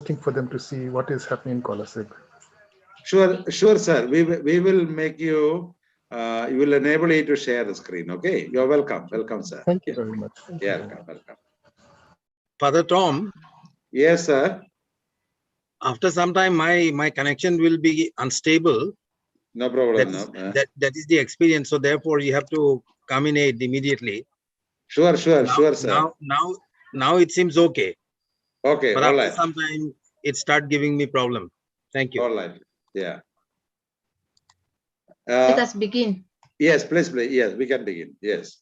interesting for them to see what is happening in Kolasib. Sure, sir. We will make you. You will enable you to share the screen. Okay, you're welcome. Welcome, sir. Thank you very much. Welcome. Father Tom. Yes, sir. After some time, my connection will be unstable. No problem. That is the experience. So therefore, you have to come in aid immediately. Sure, sir. Now it seems okay. Okay, but all after right. some time, it start giving me problem. Thank you. All right. Yeah. Let us begin. Yes, please. Yes, we can begin. Yes.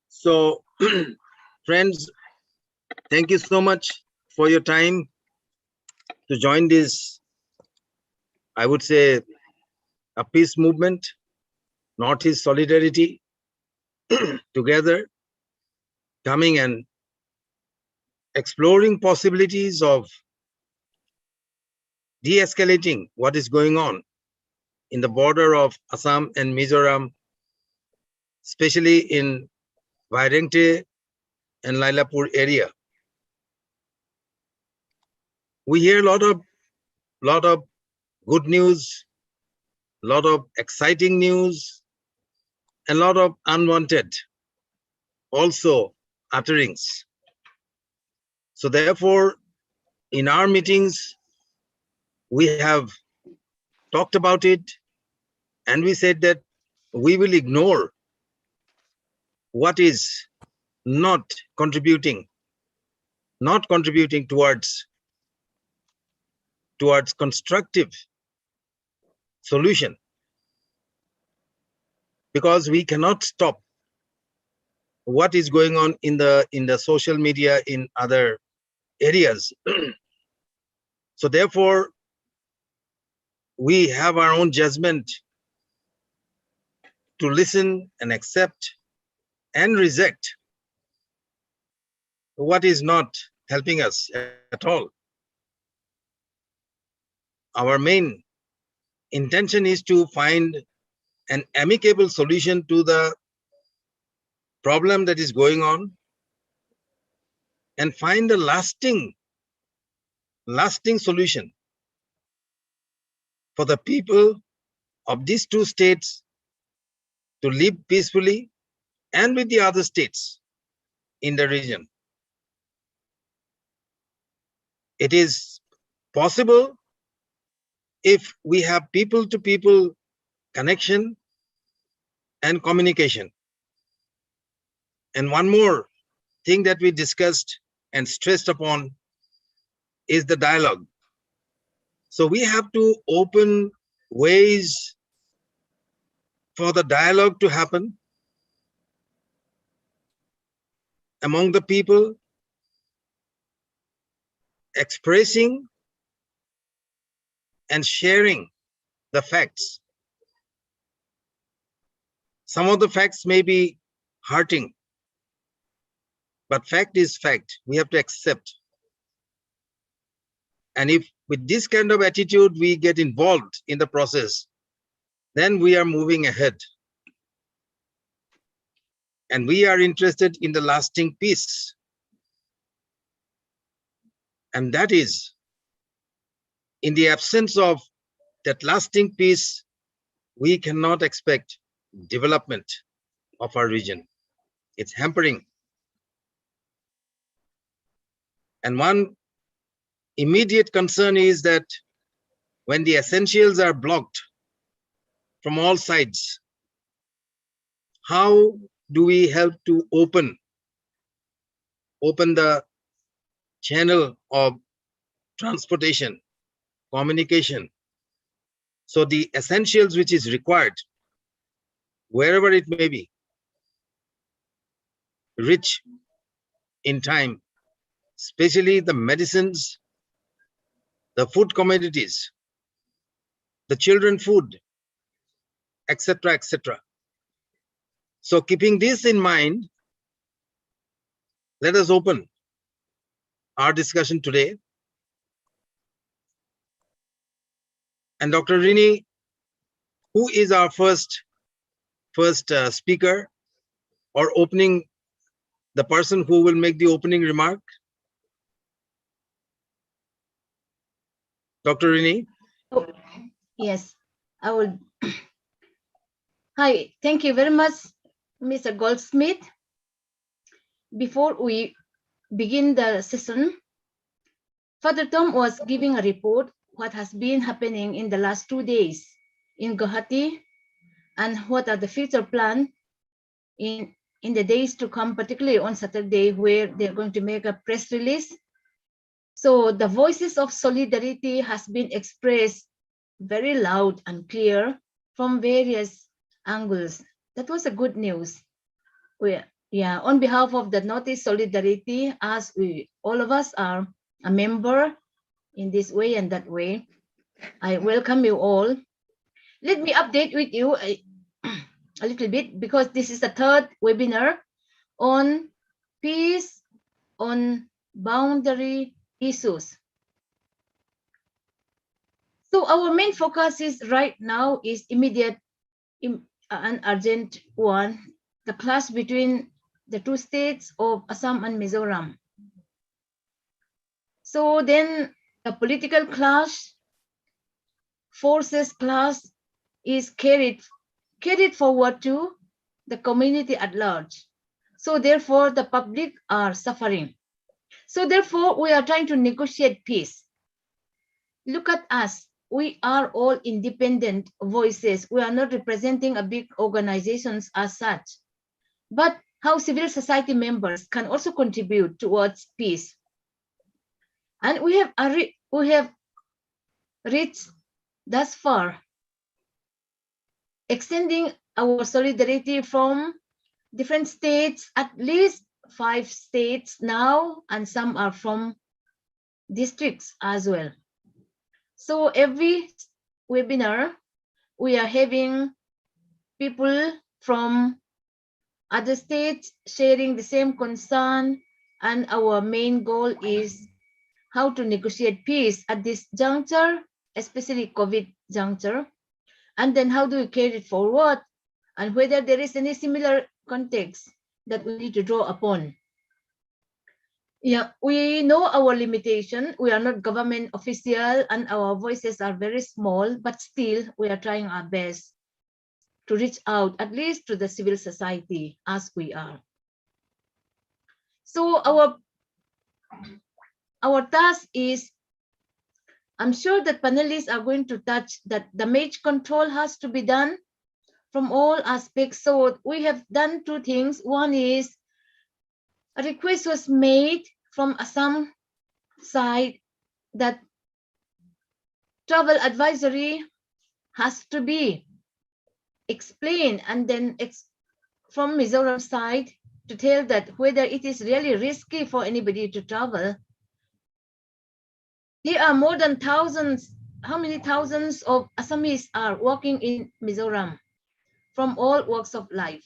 So, friends, thank you so much for your time to join this, I would say, a peace movement, Northeast solidarity, together, coming and exploring possibilities of de-escalating what is going on in the border of Assam and Mizoram, especially in Vairengte and Lailapur area. We hear a lot of good news, a lot of exciting news, and a lot of unwanted also utterings. So therefore, in our meetings, we have talked about it, and we said that we will ignore what is not contributing towards constructive solution, because we cannot stop what is going on in the social media in other areas. So therefore, we have our own judgment to listen and accept and reject what is not helping us at all. Our main intention is to find an amicable solution to the problem that is going on and find a lasting solution for the people of these two states to live peacefully and with the other states in the region. It is possible if we have people-to-people connection and communication. And one more thing that we discussed and stressed upon is the dialogue. So we have to open ways for the dialogue to happen among the people, expressing and sharing the facts. Some of the facts may be hurting, but fact is fact. We have to accept. And if with this kind of attitude we get involved in the process, then we are moving ahead. And we are interested in the lasting peace. And that is, in the absence of that lasting peace, we cannot expect development of our region. It's hampering. And one immediate concern is that when the essentials are blocked from all sides, how do we help to open the channel of transportation, communication, so the essentials which is required, wherever it may be, reach in time, especially the medicines, the food commodities, the children food, etc., etc. So keeping this in mind, let us open our discussion today. And Dr. Rini, who is our first speaker or the person who will make the opening remark? Dr. Rini? Oh, yes, I will. Hi, thank you very much, Mr. Goldsmith. Before we begin the session, Father Tom was giving a report what has been happening in the last 2 days in Guwahati and what are the future plans in the days to come, particularly on Saturday, where they're going to make a press release. So the voices of solidarity has been expressed very loud and clear from various angles. That was a good news. On behalf of the Northeast Solidarity, as we all of us are a member in this way and that way, I welcome you all. Let me update with you a little bit, because this is the third webinar on peace on boundary issues. So our main focus is right now is immediate and urgent one, the clash between the two states of Assam and Mizoram. So then the political clash, forces clash is carried forward to the community at large. So therefore the public are suffering. So therefore we are trying to negotiate peace. Look at us. We are all independent voices. We are not representing a big organizations as such, but how civil society members can also contribute towards peace. And we have reached thus far, extending our solidarity from different states, at least 5 states now, and some are from districts as well. So every webinar, we are having people from other states sharing the same concern, and our main goal is how to negotiate peace at this juncture, especially COVID juncture, and then how do we carry it forward, and whether there is any similar context that we need to draw upon. Yeah, we know our limitation. We are not government official and our voices are very small, but still we are trying our best to reach out at least to the civil society as we are. So our task is, I'm sure that panelists are going to touch that damage control has to be done from all aspects. So we have done 2 things. One is a request was made from Assam side that travel advisory has to be explained, and then from Mizoram side to tell that whether it is really risky for anybody to travel. There are more than thousands, how many thousands of Assamese are working in Mizoram from all walks of life.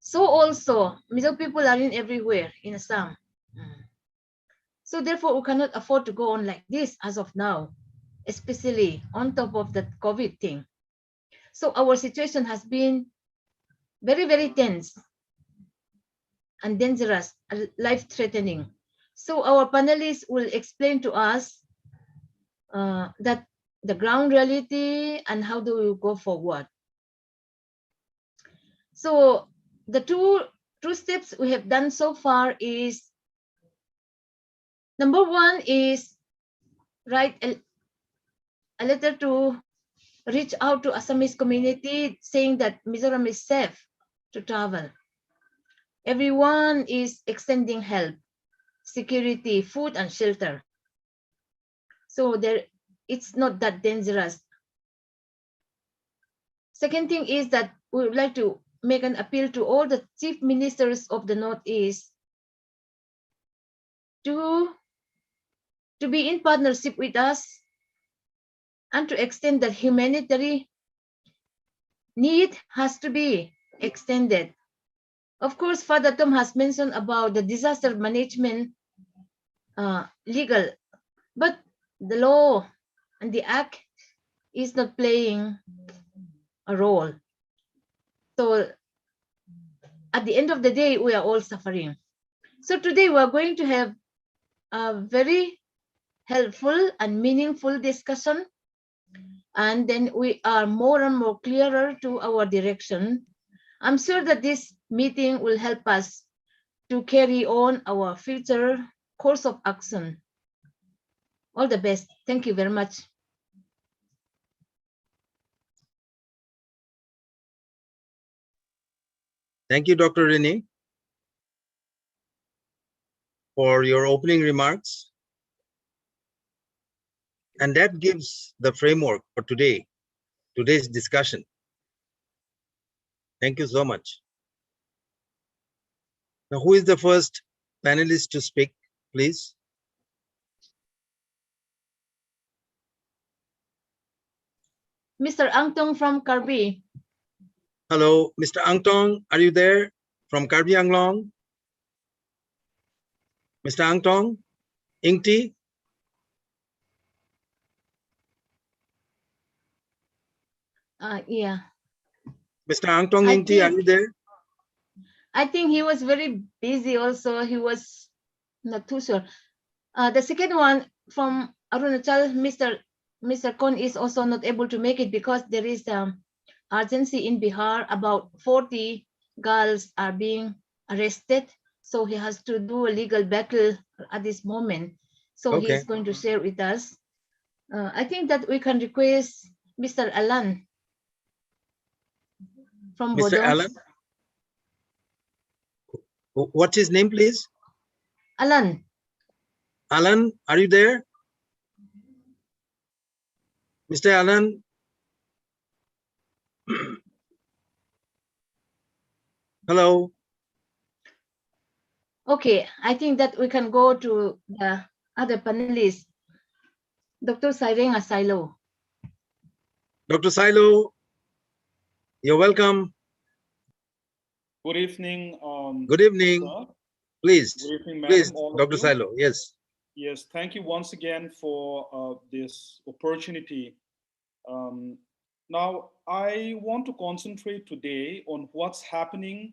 So also, Mizo people are in everywhere in Assam. So therefore, we cannot afford to go on like this as of now, especially on top of the COVID thing. So our situation has been very, very tense and dangerous, life-threatening. So our panelists will explain to us that the ground reality and how do we go forward. So the two steps we have done so far is, number 1 is write a letter to reach out to Assamese community saying that Mizoram is safe to travel. Everyone is extending help, security, food and shelter. So it's not that dangerous. Second thing is that we would like to make an appeal to all the chief ministers of the Northeast to be in partnership with us and to extend that humanitarian need has to be extended. Of course, Father Tom has mentioned about the disaster management legal, but the law and the act is not playing a role. So at the end of the day, we are all suffering. So today we are going to have a very helpful and meaningful discussion. And then we are more and more clearer to our direction. I'm sure that this meeting will help us to carry on our future course of action. All the best. Thank you very much. Thank you, Dr. Renee, for your opening remarks. And that gives the framework for today's discussion. Thank you so much. Now, who is the first panelist to speak, please? Mr. Angtong from Karbi. Hello, Mr. Angtong, are you there from Karbi Anglong? Mr. Angtong, Ingti? Yeah. Mr. Angtong Ingti, are you there? I think he was very busy also. He was not too sure. The second one from Arunachal, Mr. Kon is also not able to make it because there is urgency in Bihar. About 40 girls are being arrested. So he has to do a legal battle at this moment. So he is going to share with us. I think that we can request Mr. Alan from Mr. Bodo. Alan? What's his name, please? Alan. Alan, are you there? Mr. Alan? Hello? Okay, I think that we can go to the other panelist, Dr. Sairenga Silo. Dr. Silo, you're welcome. Good evening. Good evening. Sir. Please, Good evening, madam, please, all of Dr. you. Silo, yes. Yes, thank you once again for this opportunity. Now, I want to concentrate today on what's happening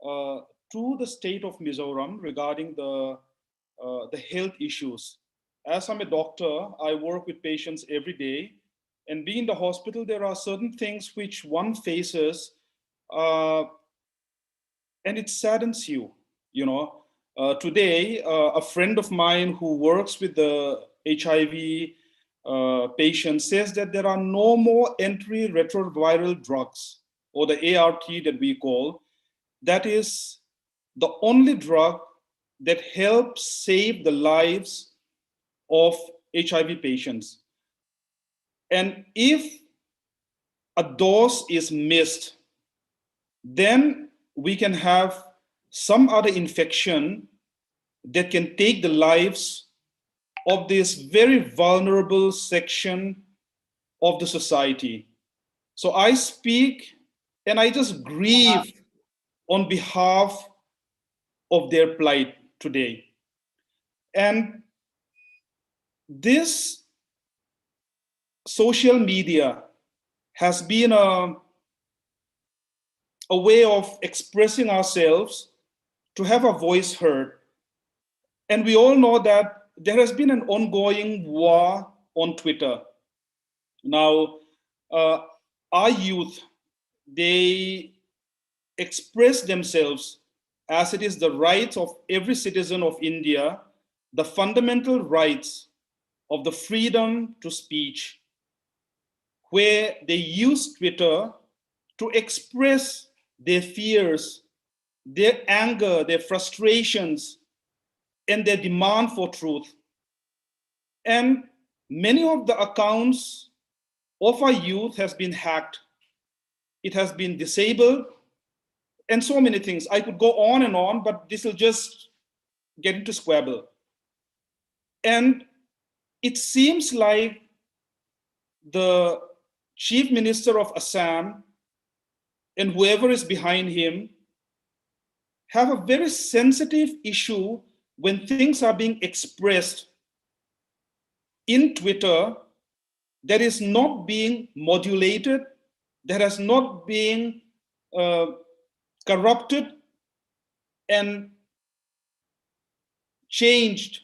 to the state of Mizoram regarding the health issues. As I'm a doctor, I work with patients every day, and being in the hospital, there are certain things which one faces, and it saddens you, you know. Today, a friend of mine who works with the HIV patients says that there are no more antiretroviral drugs, or the ART that we call. That is the only drug that helps save the lives of HIV patients. And if a dose is missed, then we can have some other infection that can take the lives of this very vulnerable section of the society. So I speak and I just grieve on behalf of their plight today. And this social media has been a way of expressing ourselves, to have a voice heard. And we all know that there has been an ongoing war on Twitter. Now, our youth, they express themselves as it is the right of every citizen of India, the fundamental rights of the freedom to speech, where they use Twitter to express their fears, their anger, their frustrations, and their demand for truth. And many of the accounts of our youth has been hacked. It has been disabled, and so many things. I could go on, but this will just get into squabble. And it seems like the Chief Minister of Assam and whoever is behind him have a very sensitive issue when things are being expressed in Twitter that is not being modulated, that has not been corrupted and changed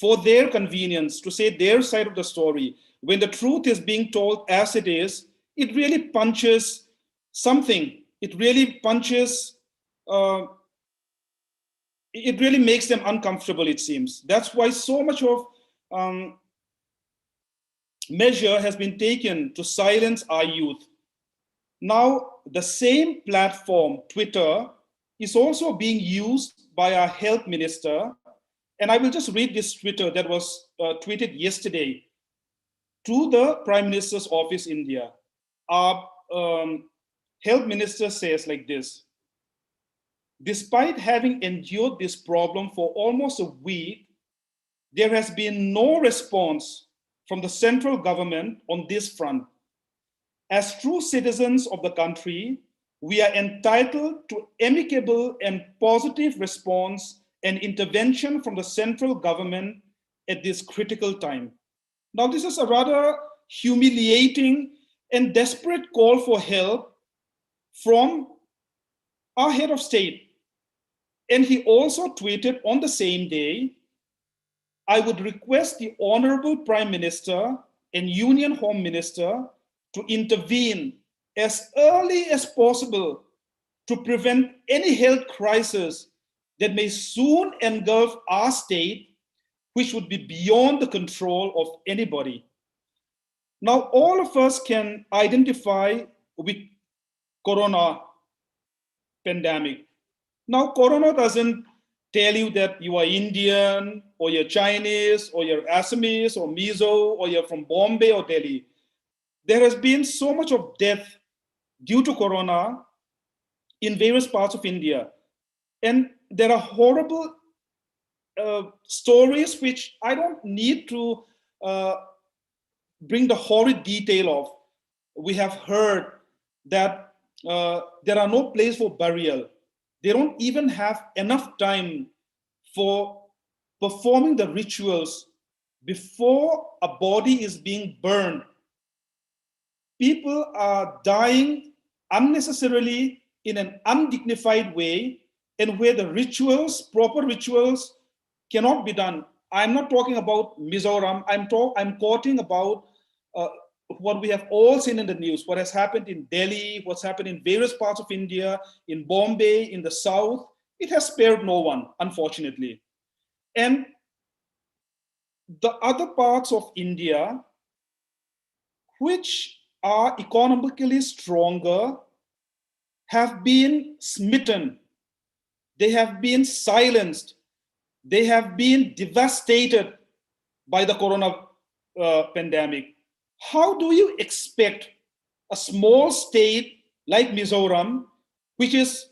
for their convenience to say their side of the story, when the truth is being told as it is, it really punches something. It really punches, it really makes them uncomfortable, it seems. That's why so much of measure has been taken to silence our youth. Now, the same platform, Twitter, is also being used by our health minister. And I will just read this Twitter that was tweeted yesterday to the Prime Minister's office, India. Our health minister says like this: despite having endured this problem for almost a week, there has been no response from the central government on this front. As true citizens of the country, we are entitled to amicable and positive response and intervention from the central government at this critical time. Now, this is a rather humiliating and desperate call for help from our head of state. And he also tweeted on the same day, I would request the Honorable Prime Minister and Union Home Minister to intervene as early as possible to prevent any health crisis that may soon engulf our state, which would be beyond the control of anybody. Now, all of us can identify with corona pandemic. Now, corona doesn't tell you that you are Indian or you're Chinese or you're Assamese or Mizo or you're from Bombay or Delhi. There has been so much of death due to corona in various parts of India. And there are horrible stories which I don't need to bring the horrid detail of. We have heard that there are no place for burial. They don't even have enough time for performing the rituals before a body is being burned. People are dying unnecessarily in an undignified way, and where the rituals, proper rituals, cannot be done. I'm not talking about Mizoram. I'm quoting about what we have all seen in the news, what has happened in Delhi, what's happened in various parts of India, in Bombay, in the South. It has spared no one, unfortunately. And the other parts of India, which are economically stronger, have been smitten. They have been silenced. They have been devastated by the corona pandemic. How do you expect a small state like Mizoram, which is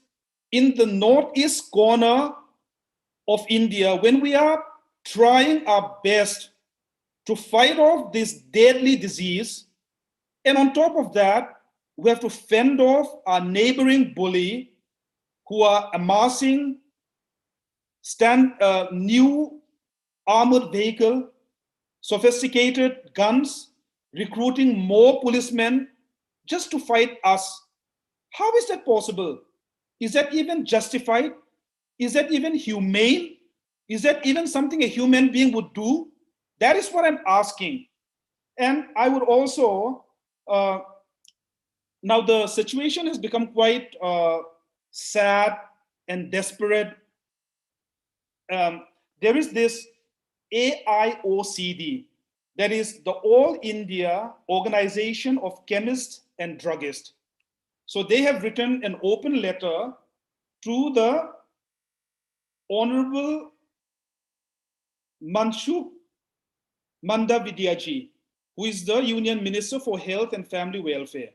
in the northeast corner of India, when we are trying our best to fight off this deadly disease, and on top of that, we have to fend off our neighboring bully who are amassing new armored vehicle, sophisticated guns, recruiting more policemen just to fight us. How is that possible? Is that even justified? Is that even humane? Is that even something a human being would do? That is what I'm asking. And I would also, now the situation has become quite sad and desperate. There is this AIOCD, that is the All India Organization of Chemists and Druggists. So they have written an open letter to the Honorable Manshukh Mandavidiaji, who is the Union Minister for Health and Family Welfare.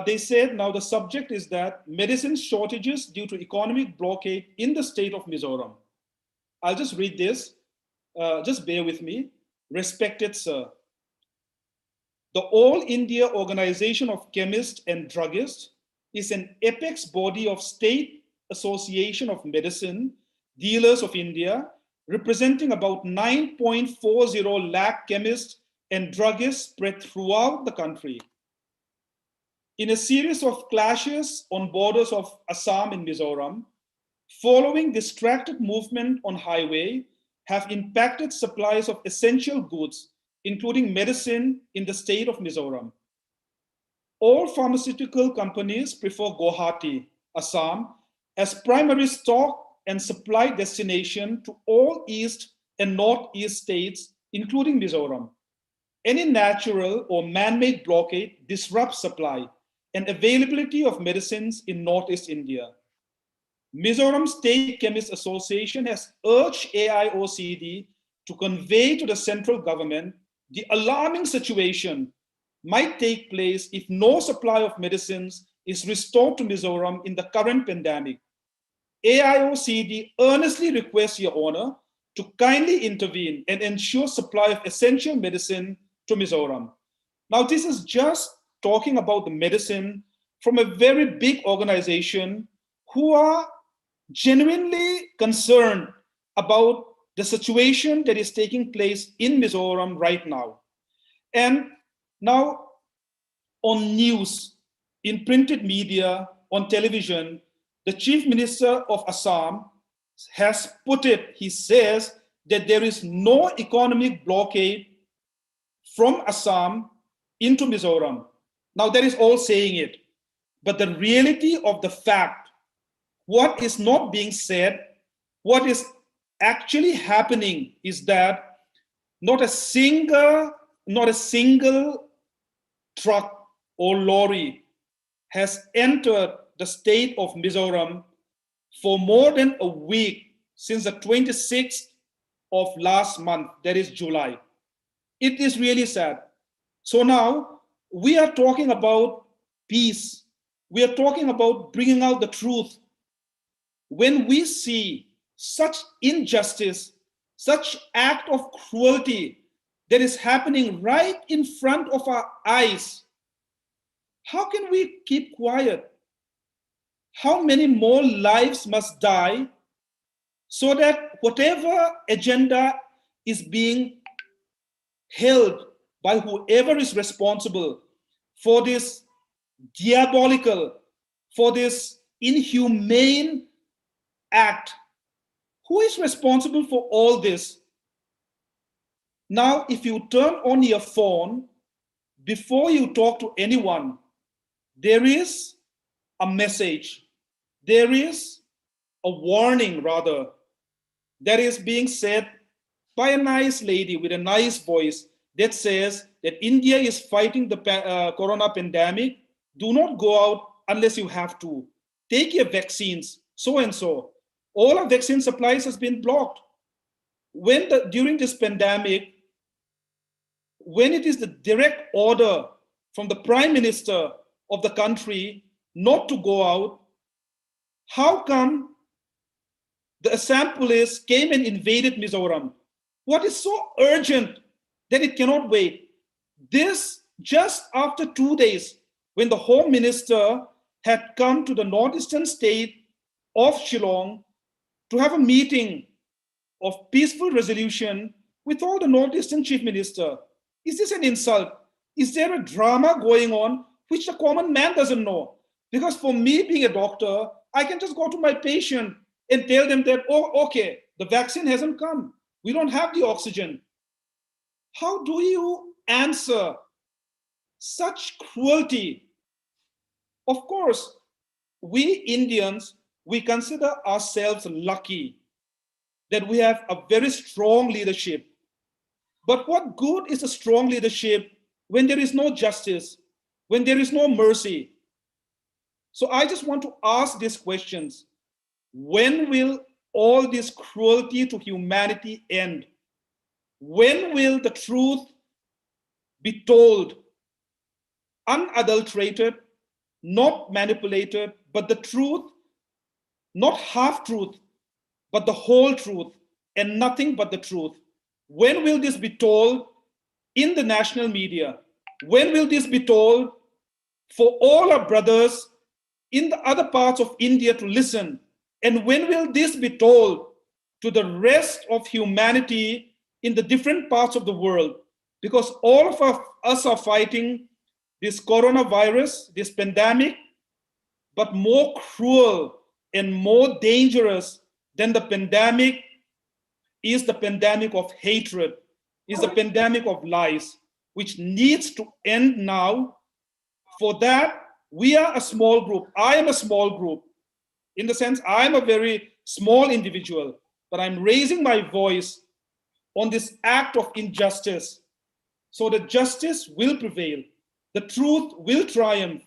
They said now the subject is that medicine shortages due to economic blockade in the state of Mizoram. I'll just read this, just bear with me. Respected sir, the All India Organization of Chemists and Druggists is an apex body of State Association of Medicine Dealers of India, representing about 9.40 lakh chemists and druggists spread throughout the country. In a series of clashes on borders of Assam and Mizoram, following distracted movement on highway have impacted supplies of essential goods, including medicine, in the state of Mizoram. All pharmaceutical companies prefer Guwahati, Assam, as primary stock and supply destination to all East and Northeast states, including Mizoram. Any natural or man-made blockade disrupts supply and availability of medicines in Northeast India. Mizoram State Chemists Association has urged AIOCD to convey to the central government the alarming situation might take place if no supply of medicines is restored to Mizoram in the current pandemic. AIOCD earnestly requests Your Honor to kindly intervene and ensure supply of essential medicine to Mizoram. Now, this is just talking about the medicine from a very big organization who are genuinely concerned about the situation that is taking place in Mizoram right now. And now on news, in printed media, on television, the Chief Minister of Assam has put it, he says that there is no economic blockade from Assam into Mizoram. Now that is all saying it, but the reality of the fact, what is not being said, what is actually happening is that not a single truck or lorry has entered the state of Mizoram for more than a week since the 26th of last month, that is July. It is really sad. So now we are talking about peace. We are talking about bringing out the truth. When we see such injustice, such act of cruelty that is happening right in front of our eyes, how can we keep quiet? How many more lives must die so that whatever agenda is being held by whoever is responsible for this diabolical, for this inhumane act, who is responsible for all this? Now, if you turn on your phone, before you talk to anyone, there is a message, there is a warning rather, that is being said by a nice lady with a nice voice that says that India is fighting the corona pandemic. Do not go out unless you have to. Take your vaccines, so and so. All our vaccine supplies has been blocked. During this pandemic, when it is the direct order from the Prime Minister of the country not to go out, how come the Assam police came and invaded Mizoram? What is so urgent that it cannot wait? This just after 2 days, when the Home Minister had come to the northeastern state of Shillong to have a meeting of peaceful resolution with all the northeastern chief minister. Is this an insult? Is there a drama going on which the common man doesn't know? Because for me, being a doctor, I can just go to my patient and tell them that, oh, okay, the vaccine hasn't come. We don't have the oxygen. How do you answer such cruelty? Of course, we Indians, we consider ourselves lucky that we have a very strong leadership. But what good is a strong leadership when there is no justice, when there is no mercy? So I just want to ask these questions. When will all this cruelty to humanity end? When will the truth be told, unadulterated, not manipulated, but the truth, not half-truth, but the whole truth, and nothing but the truth? When will this be told in the national media? When will this be told for all our brothers in the other parts of India to listen? And when will this be told to the rest of humanity in the different parts of the world? Because all of us are fighting this coronavirus, this pandemic, but more cruel and more dangerous than the pandemic is the pandemic of hatred, is the pandemic of lies, which needs to end now. For that, we are a small group. I am a small group. In the sense, I'm a very small individual, but I'm raising my voice on this act of injustice so that justice will prevail, the truth will triumph,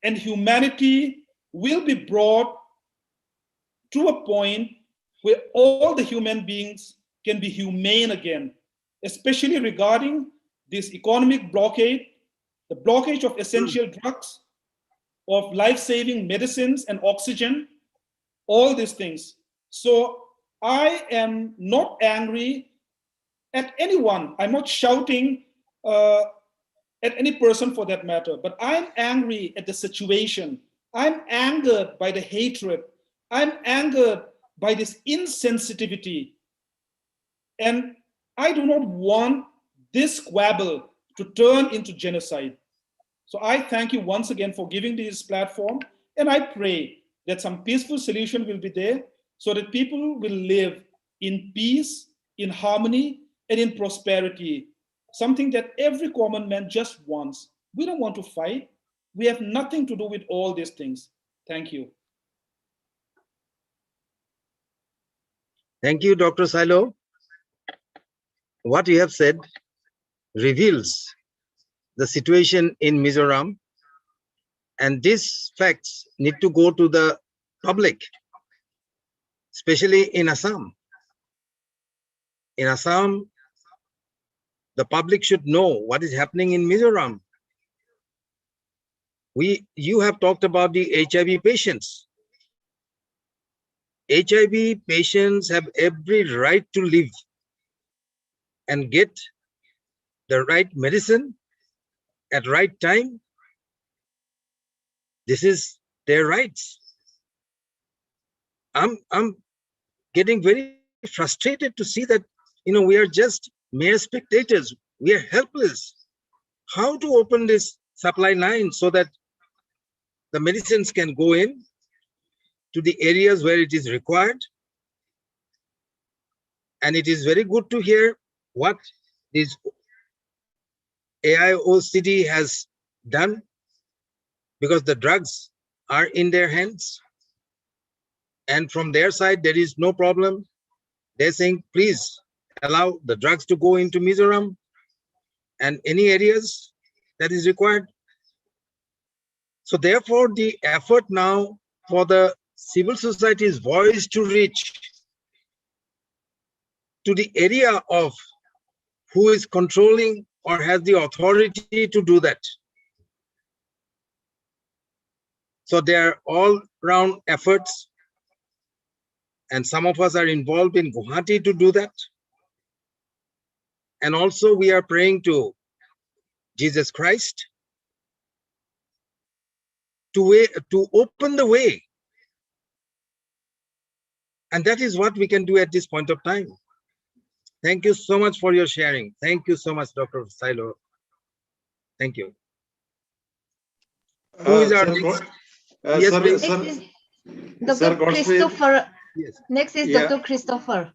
and humanity will be brought to a point where all the human beings can be humane again, especially regarding this economic blockade, the blockage of essential drugs, of life-saving medicines and oxygen, all these things. So I am not angry at anyone. I'm not shouting at any person for that matter, but I'm angry at the situation. I'm angered by the hatred. I'm angered by this insensitivity. And I do not want this squabble to turn into genocide. So I thank you once again for giving this platform. And I pray that some peaceful solution will be there so that people will live in peace, in harmony, and in prosperity. Something that every common man just wants. We don't want to fight. We have nothing to do with all these things. Thank you. Thank you, Dr. Silo. What you have said reveals the situation in Mizoram, and these facts need to go to the public, especially in Assam. In Assam, the public should know what is happening in Mizoram. You have talked about the HIV patients. HIV patients have every right to live and get the right medicine at right time. This is their rights. I'm getting very frustrated to see that, we are just mere spectators. We are helpless. How to open this supply line so that the medicines can go in to the areas where it is required. And it is very good to hear what this AIOCD has done, because the drugs are in their hands. And from their side, there is no problem. They're saying, please allow the drugs to go into Mizoram and any areas that is required. So therefore, the effort now for the civil society's voice to reach to the area of who is controlling or has the authority to do that. So there are all-round efforts, and some of us are involved in Guwahati to do that. And also we are praying to Jesus Christ to open the way. And that is what we can do at this point of time. Thank you so much for your sharing. Thank you so much, Dr. Silo. Thank you. Who is our next? Yes, please. Dr. Christopher. Yes. Next is Yeah. Dr. Christopher.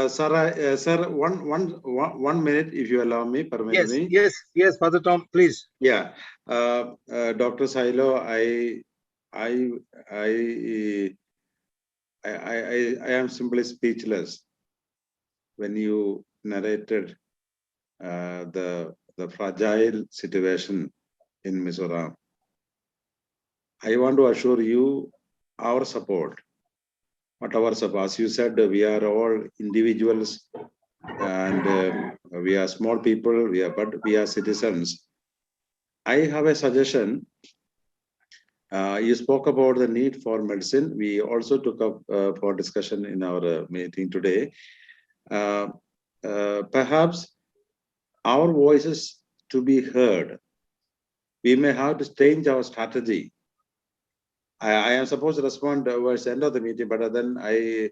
Sir, one minute, if you allow me, permit me. Yes, Father Tom, please. Yeah, Dr. Silo, I am simply speechless when you narrated the fragile situation in Mizoram. I want to assure you our support. What our support? As you said, we are all individuals and we are small people. But we are citizens. I have a suggestion. You spoke about the need for medicine. We also took up for discussion in our meeting today. Perhaps our voices to be heard. We may have to change our strategy. I am supposed to respond towards the end of the meeting, but then I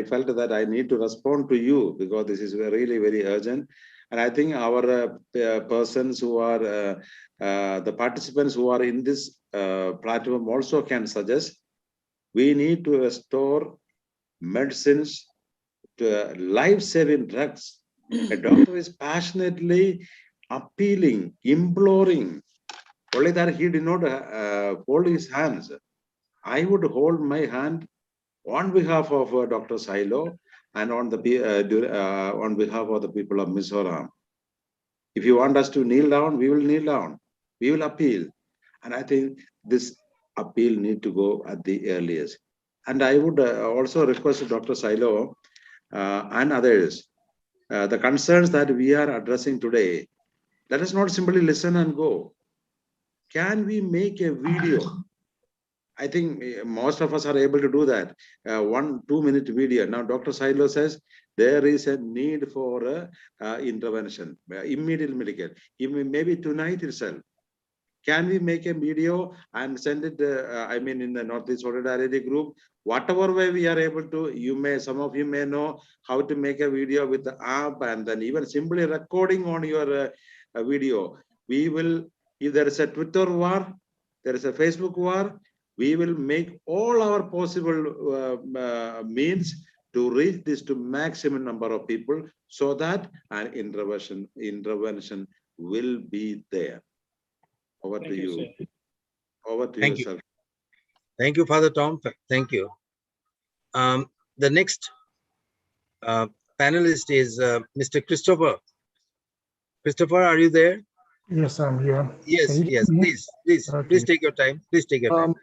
felt that I need to respond to you because this is really very urgent. And I think our persons who are the participants who are in this platform also can suggest we need to restore medicines life-saving drugs. A doctor is passionately appealing, imploring, only that he did not hold his hands. I would hold my hand on behalf of Dr. Silo and on behalf of the people of Mizoram. If you want us to kneel down, we will kneel down. We will appeal. And I think this appeal need to go at the earliest. And I would also request Dr. Silo and others, the concerns that we are addressing today, let us not simply listen and go. Can we make a video? I think most of us are able to do that. 1-2 minute video. Now, Dr. Silo says there is a need for intervention, immediate medical, even maybe tonight itself. Can we make a video and send it, I mean, in the Northeast Solidarity group, whatever way we are able to, some of you may know how to make a video with the app and then even simply recording on your video. We will, if there is a Twitter war, there is a Facebook war, we will make all our possible means to reach this to maximum number of people so that an intervention will be there. Over to you. Sir. Over to Thank you, you. sir. Thank you, Father Tom. Thank you. The next panelist is Mr. Christopher. Christopher, are you there? Yes, I'm here. Yes, Can you hear yes. me? Please Okay. take your time. Please take your time.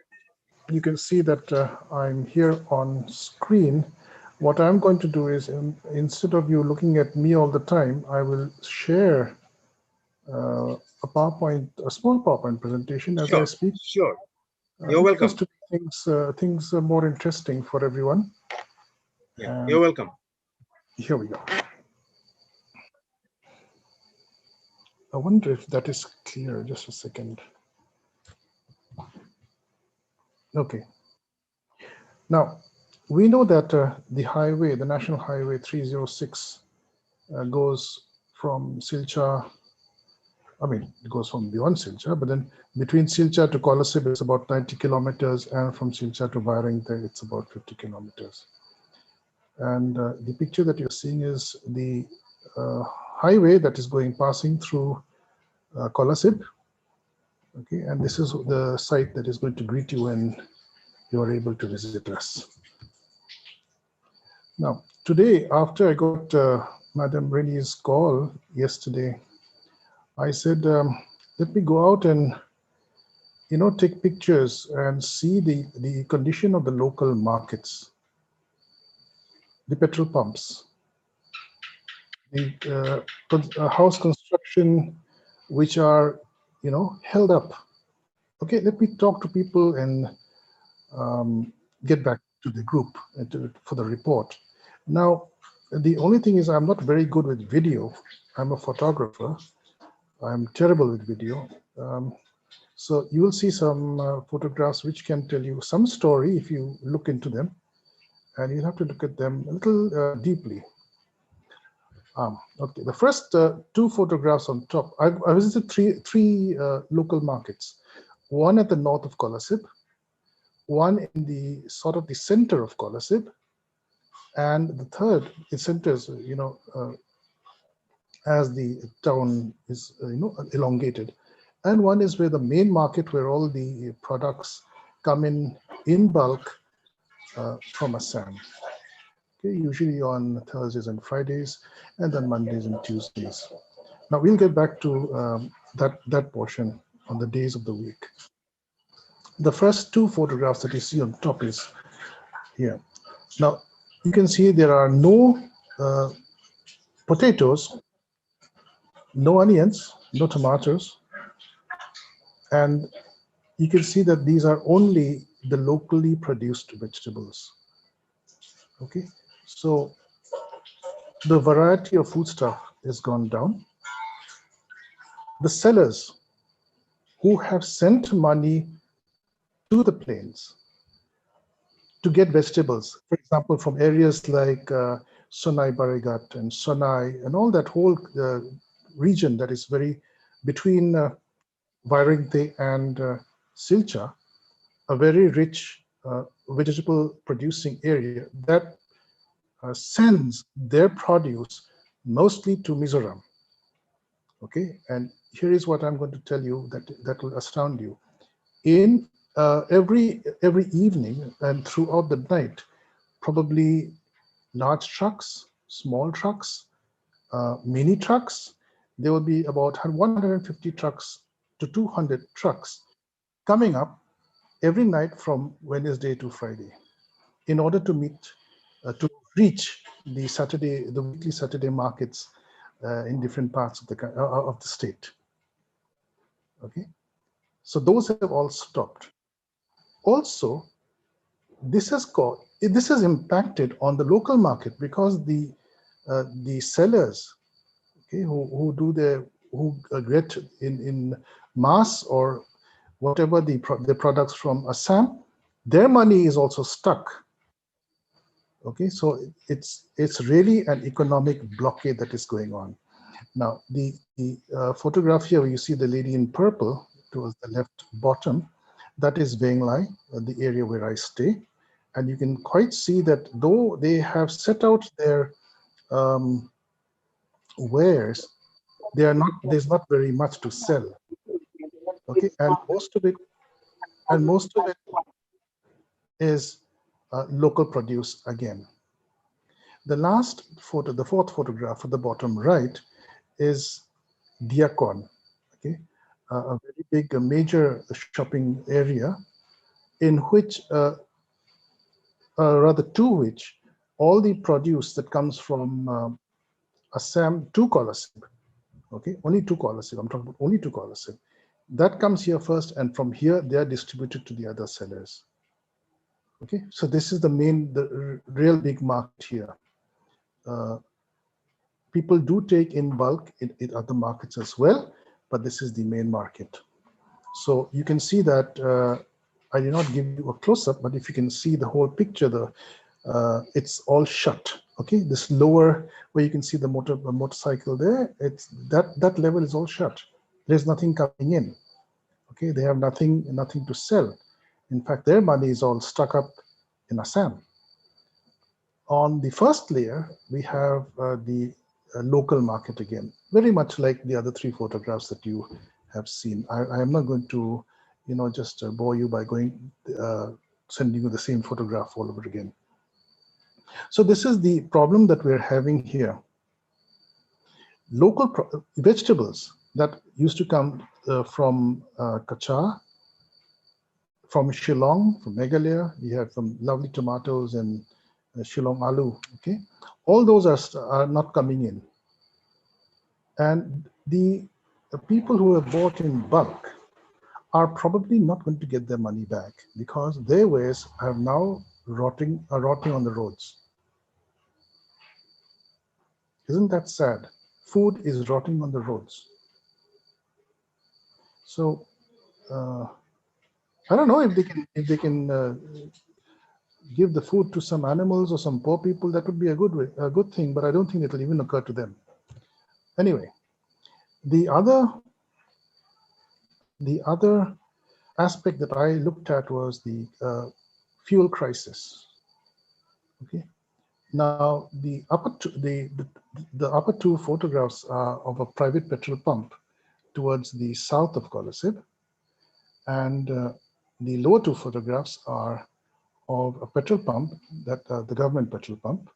You can see that I'm here on screen. What I'm going to do is, instead of you looking at me all the time, I will share a small PowerPoint presentation as I speak. Sure. You're welcome. Just to make things more interesting for everyone. Yeah, you're welcome. Here we go. I wonder if that is clear. Just a second. Okay. Now, we know that the National Highway 306 goes from Silchar. I mean, it goes from beyond Silchar, but then between Silchar to Kolasib, it's about 90 kilometers, and from Silchar to Vairengte, it's about 50 kilometers. And the picture that you're seeing is the highway that is passing through Kolasib. Okay, and this is the site that is going to greet you when you are able to visit us. Now, today, after I got Madam Reni's call yesterday, I said, let me go out and, take pictures and see the condition of the local markets, the petrol pumps, the house construction, which are, held up. Okay, let me talk to people and get back to the group for the report. Now, the only thing is I'm not very good with video. I'm a photographer. I'm terrible with video. So you will see some photographs which can tell you some story if you look into them, and you'll have to look at them a little deeply. Okay, the first two photographs on top, I visited three local markets. One at the north of Kolasib, one in the sort of the center of Kolasib, and the third, it centers, as the town is, elongated. And one is where the main market, where all the products come in bulk from Assam. Okay, usually on Thursdays and Fridays, and then Mondays and Tuesdays. Now we'll get back to that portion on the days of the week. The first two photographs that you see on top is here. Now you can see there are no potatoes, no onions, no tomatoes, and you can see that these are only the locally produced vegetables. Okay, so the variety of foodstuff has gone down. The sellers who have sent money to the plains to get vegetables, for example, from areas like Sonai Barigat and Sonai and all that whole region that is very between Vairengte and Silchar, a very rich vegetable producing area that sends their produce mostly to Mizoram. Okay, and here is what I'm going to tell you that will astound you. In every evening and throughout the night, probably large trucks, small trucks, mini trucks, there will be about 150 trucks to 200 trucks coming up every night from Wednesday to Friday in order to to reach the weekly Saturday markets in different parts of the state. Okay, so those have all stopped. Also, this has impacted on the local market because the sellers, okay, who get in mass or whatever the products from Assam, their money is also stuck. Okay, so it's really an economic blockade that is going on. Now, the photograph here, where you see the lady in purple towards the left bottom, that is Venglai, the area where I stay. And you can quite see that though they have set out their wares, there's not very much to sell. Okay, and most of it is local produce again. The last photo, the fourth photograph at the bottom right, is Diakon, okay, a very big, major shopping area in which, rather to which, all the produce that comes from Assam to Kolasib, okay, only to Kolasib, I'm talking about only to Kolasib, that comes here first, and from here they are distributed to the other sellers. Okay, so this is the real big market here. People do take in bulk in other markets as well, but this is the main market. So you can see that I did not give you a close-up, but if you can see the whole picture, it's all shut. Okay, this lower where you can see the motorcycle there, it's that level is all shut. There's nothing coming in. Okay, they have nothing to sell. In fact, their money is all stuck up in Assam. On the first layer, we have the local market again, very much like the other three photographs that you have seen. I am not going to, just bore you by sending you the same photograph all over again. So this is the problem that we're having here. Local vegetables that used to come from Kachar, from Shillong, from Meghalaya, we have some lovely tomatoes and Shillong aloo, okay? All those are not coming in. And the people who have bought in bulk are probably not going to get their money back because their wares are now rotting on the roads. Isn't that sad? Food is rotting on the roads. So I don't know if they can give the food to some animals or some poor people. That would be a good thing, but I don't think it will even occur to them. Anyway, the other aspect that I looked at was the fuel crisis. Okay, now the upper two photographs are of a private petrol pump towards the south of Kolasib, and the lower two photographs are of a petrol pump that the government petrol pump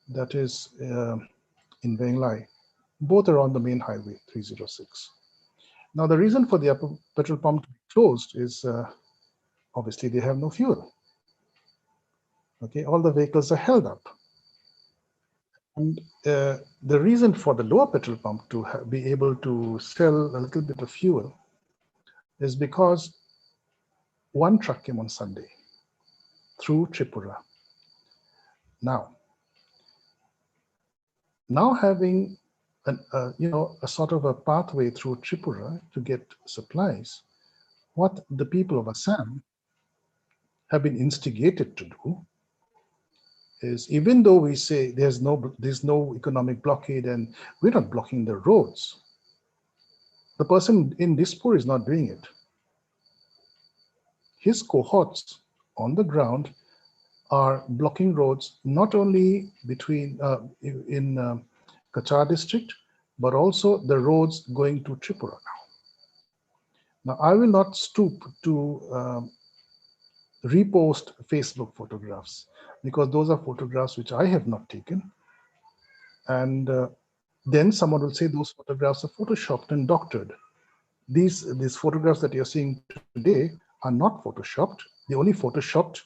that is in Venglai. Both are on the main highway 306. Now the reason for the upper petrol pump to be closed is obviously they have no fuel. Okay, all the vehicles are held up. And the reason for the lower petrol pump to be able to sell a little bit of fuel is because one truck came on Sunday through Tripura. Now having a sort of a pathway through Tripura to get supplies, what the people of Assam have been instigated to do is, even though we say there's no economic blockade and we're not blocking the roads, the person in Dispur is not doing it. His cohorts on the ground are blocking roads not only between in Kachar district, but also the roads going to Tripura now. Now, I will not stoop to repost Facebook photographs because those are photographs which I have not taken. And then someone will say those photographs are photoshopped and doctored. These photographs that you're seeing today are not photoshopped. They only photoshopped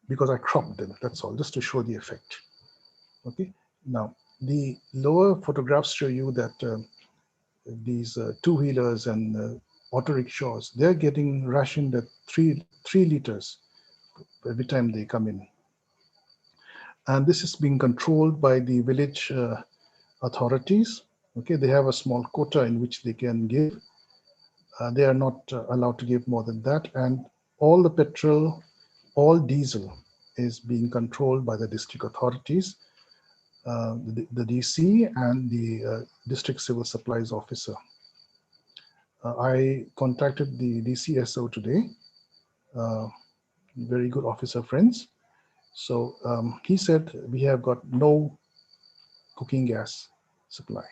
because I cropped them. That's all, just to show the effect. Okay. Now, the lower photographs show you that these two-wheelers and auto rickshaws, they're getting rationed at 3 liters every time they come in. And this is being controlled by the village authorities. Okay, they have a small quota in which they can give. They are not allowed to give more than that. And all the petrol, all diesel is being controlled by the district authorities, the DC and the district civil supplies officer. I contacted the DCSO today, very good officer friends. So he said we have got no cooking gas supply,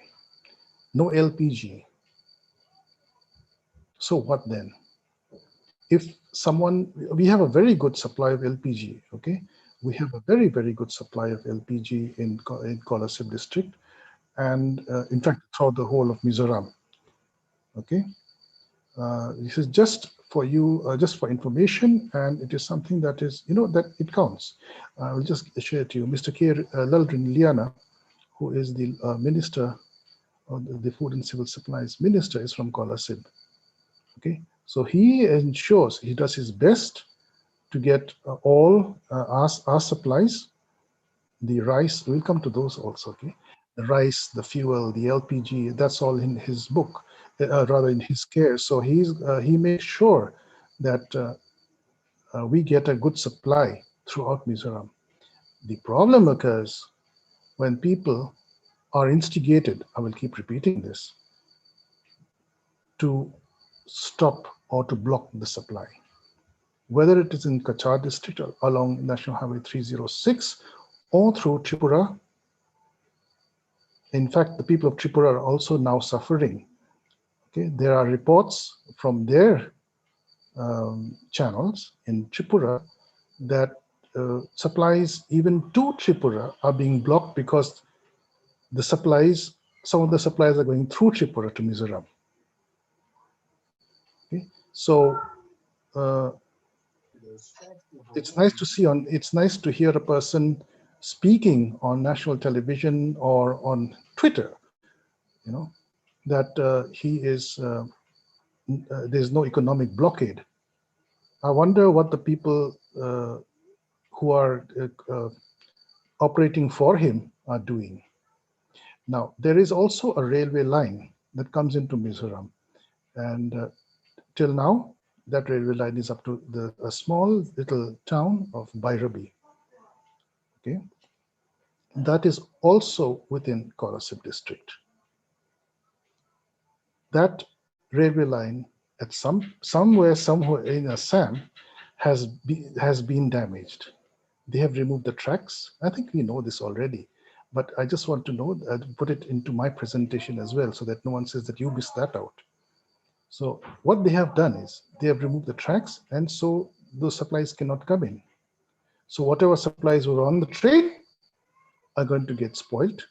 no LPG. So what then? If someone, we have a very good supply of LPG, okay? We have a very, very good supply of LPG in Kolasib district and in fact, throughout the whole of Mizoram, okay? This is just for you, just for information, and it is something that is, that it counts. I'll just share it to you. Mr. K. Lalrin Liana, who is the minister, or the Food and Civil Supplies minister, is from Kolasib. Okay, so he ensures, he does his best to get all our supplies, the rice, we'll come to those also, okay? The rice, the fuel, the LPG, that's all in his book, rather in his care. So he makes sure that we get a good supply throughout Mizoram. The problem occurs when people are instigated, I will keep repeating this, to stop or to block the supply. Whether it is in Kachar district or along National Highway 306 or through Tripura. In fact, the people of Tripura are also now suffering. Okay, there are reports from their channels in Tripura that supplies even to Tripura are being blocked because the supplies, some of the supplies are going through Tripura to Mizoram. Okay, so it's nice to see it's nice to hear a person speaking on national television or on Twitter, that he is, there's no economic blockade. I wonder what the people who are operating for him are doing. Now, there is also a railway line that comes into Mizoram. And till now, that railway line is up to a small little town of Bairabi. Okay, that is also within Kolasib district. That railway line at somewhere in Assam has been damaged. They have removed the tracks. I think we know this already, but I just want to know, put it into my presentation as well, so that no one says that you missed that out. So what they have done is they have removed the tracks, and so those supplies cannot come in. So whatever supplies were on the train are going to get spoiled,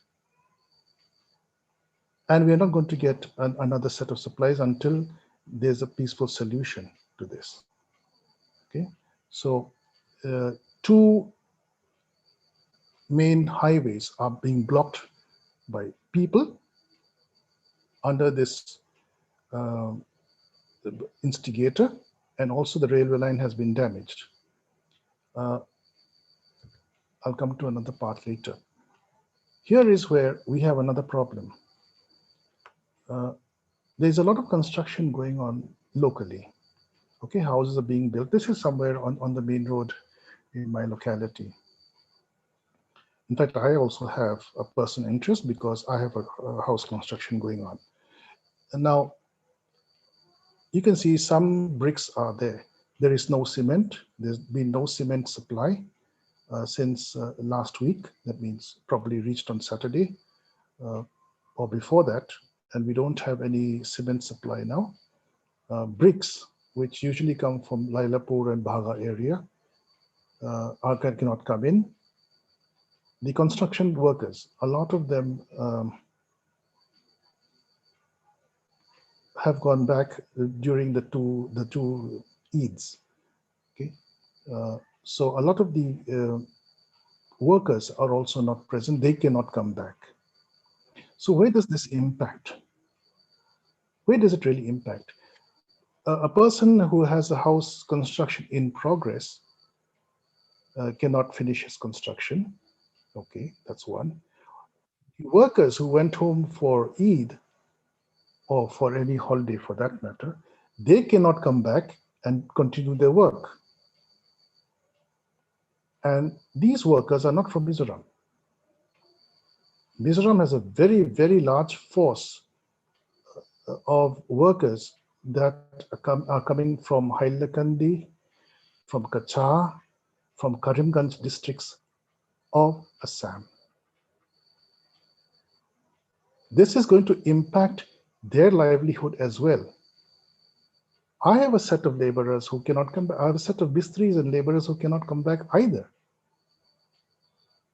and we're not going to get another set of supplies until there's a peaceful solution to this. Okay, so two main highways are being blocked by people under this instigator, and also the railway line has been damaged. I'll come to another part later. Here is where we have another problem. There's a lot of construction going on locally. Okay, houses are being built. This is somewhere on the main road in my locality. In fact, I also have a personal interest because I have a house construction going on. And now you can see some bricks are there. There is no cement. There's been no cement supply. since last week. That means probably reached on Saturday or before that, and we don't have any cement supply now. Bricks, which usually come from Lailapur and Bhaga area, cannot come in. The construction workers, a lot of them have gone back during the two Eids. Okay, so a lot of the workers are also not present. They cannot come back. So where does this impact? Where does it really impact? A person who has a house construction in progress cannot finish his construction. Okay, that's one. Workers who went home for Eid or for any holiday for that matter, they cannot come back and continue their work. And these workers are not from Mizoram. Mizoram has a very, very large force of workers that are coming from Hailakandi, from Kachar, from Karimganj districts of Assam. This is going to impact their livelihood as well. I have a set of laborers who cannot come back. I have a set of Bistris and laborers who cannot come back either.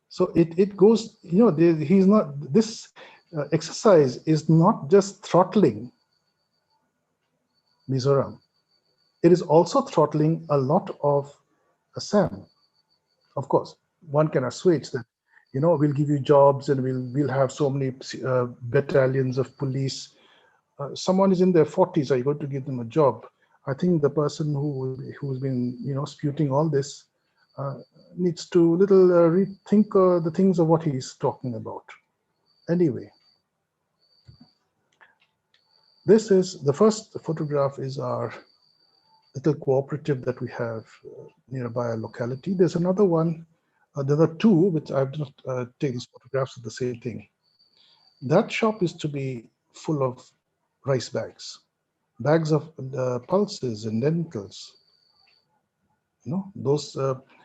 So it goes, he's not, this exercise is not just throttling Mizoram. It is also throttling a lot of Assam. Of course, one can assuage that, we'll give you jobs and we'll have so many battalions of police. Someone is in their 40s, are you going to give them a job? I think the person who's been, spewing all this needs to rethink the things of what he's talking about. Anyway, this is the first photograph is our little cooperative that we have nearby our locality. There's another one. There are two, which I've just taken photographs of the same thing. That shop is to be full of rice bags of pulses and lentils. Those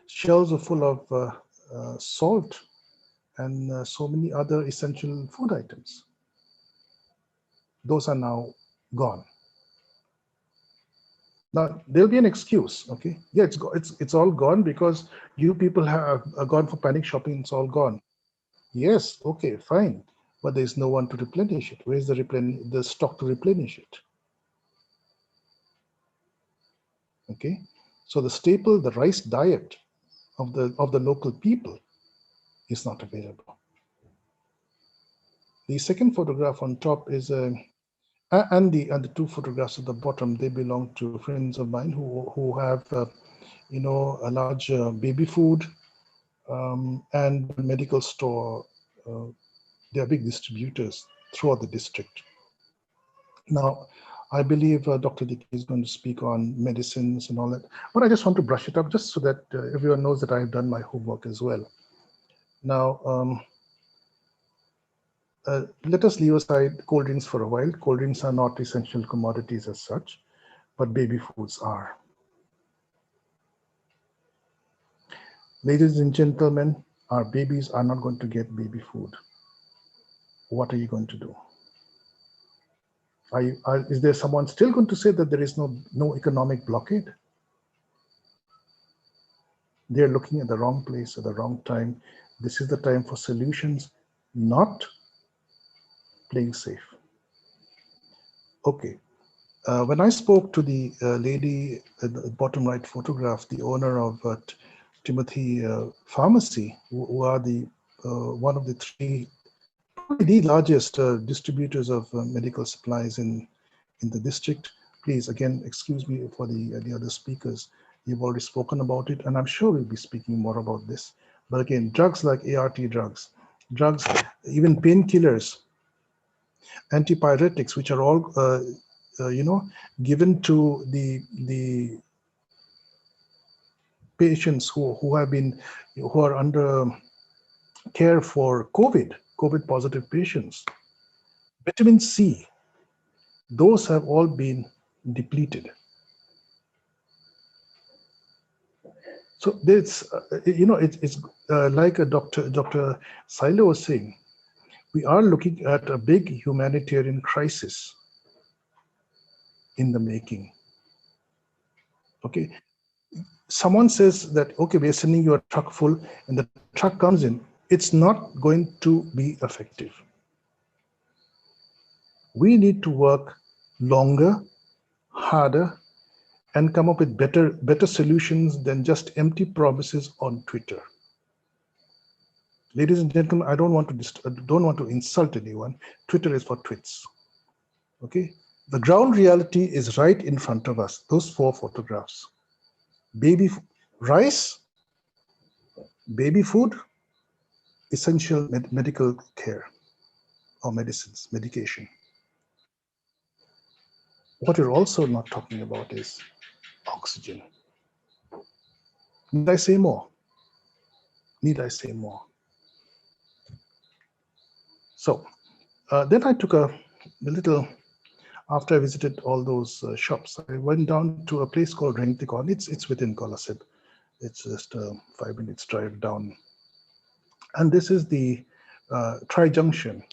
shelves are full of salt and so many other essential food items. Those are now gone. Now there'll be an excuse, okay? Yeah, it's all gone because you people have gone for panic shopping. It's all gone. Yes, okay, fine, but there's no one to replenish it. Where's the stock to replenish it? Okay, so the staple, the rice diet of the local people is not available. The second photograph on top is and the two photographs at the bottom, they belong to friends of mine who have a large baby food and medical store. They are big distributors throughout the district. Now, I believe Dr. Diki is going to speak on medicines and all that, but I just want to brush it up just so that everyone knows that I've done my homework as well. Now, let us leave aside cold drinks for a while. Cold drinks are not essential commodities as such, but baby foods are. Ladies and gentlemen, our babies are not going to get baby food. What are you going to do? Is there someone still going to say that there is no economic blockade? They're looking at the wrong place at the wrong time. This is the time for solutions, not playing safe. Okay. When I spoke to the lady at the bottom right photograph, the owner of Timothy Pharmacy, who are the one of the three, probably the largest distributors of medical supplies in the district. Please, again, excuse me for the other speakers. You've already spoken about it, and I'm sure we'll be speaking more about this. But again, drugs like ART drugs, even painkillers, antipyretics, which are all given to the patients who are under care for COVID positive patients. Vitamin C, those have all been depleted. So there's, it's like Dr. Silo was saying, we are looking at a big humanitarian crisis in the making. Okay, someone says that, okay, we're sending you a truck full, and the truck comes in, it's not going to be effective. We need to work longer, harder, and come up with better solutions than just empty promises on Twitter. Ladies and gentlemen, I don't want to insult anyone. Twitter is for twits. Okay, the ground reality is right in front of us. Those 4 photographs: baby rice, baby food, essential medical care or medicines, medication. What we're also not talking about is oxygen. Need I say more? Need I say more? So then I took a little, after I visited all those shops, I went down to a place called Rengtikon. It's within Kolasib. It's just a 5 minutes drive down. And this is the tri-junction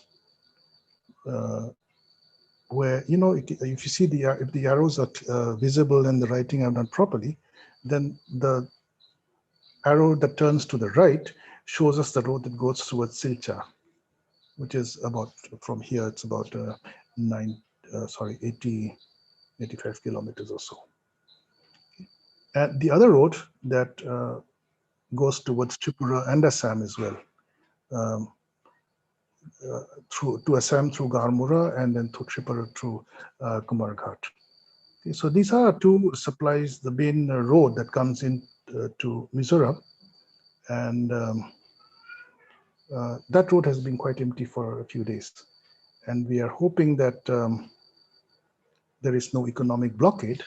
where, if you see if the arrows are visible and the writing are done properly, then the arrow that turns to the right shows us the road that goes towards Silcha, which is about, from here, it's about 85 kilometers or so. And the other road that goes towards Tripura and Assam as well, to Assam through Garmura and then to Tripura through Kumarghat. Okay, so these are 2 supplies, the main road that comes in to Mizoram, and that road has been quite empty for a few days. And we are hoping that there is no economic blockade.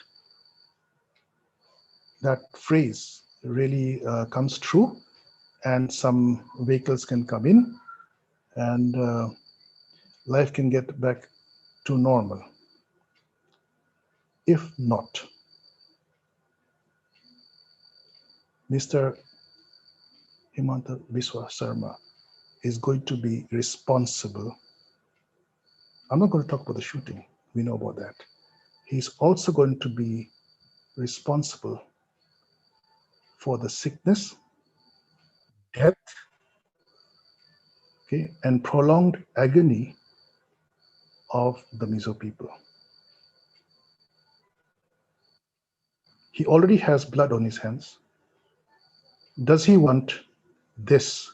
That phrase really comes true, and some vehicles can come in, and life can get back to normal. If not, Mr. Himanta Biswa Sarma is going to be responsible. I'm not going to talk about the shooting. We know about that. He's also going to be responsible for the sickness, death, okay, and prolonged agony of the Mizo people. He already has blood on his hands. Does he want this?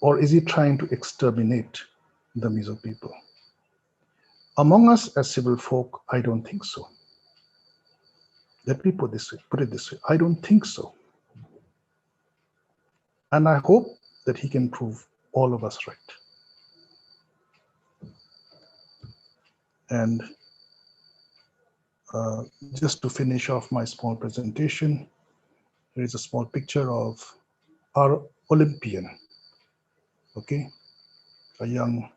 Or is he trying to exterminate the Mizo people? Among us as civil folk, I don't think so. Let me put it this way. I don't think so. And I hope that he can prove all of us right. And just to finish off my small presentation, there is a small picture of our Olympian, okay? A young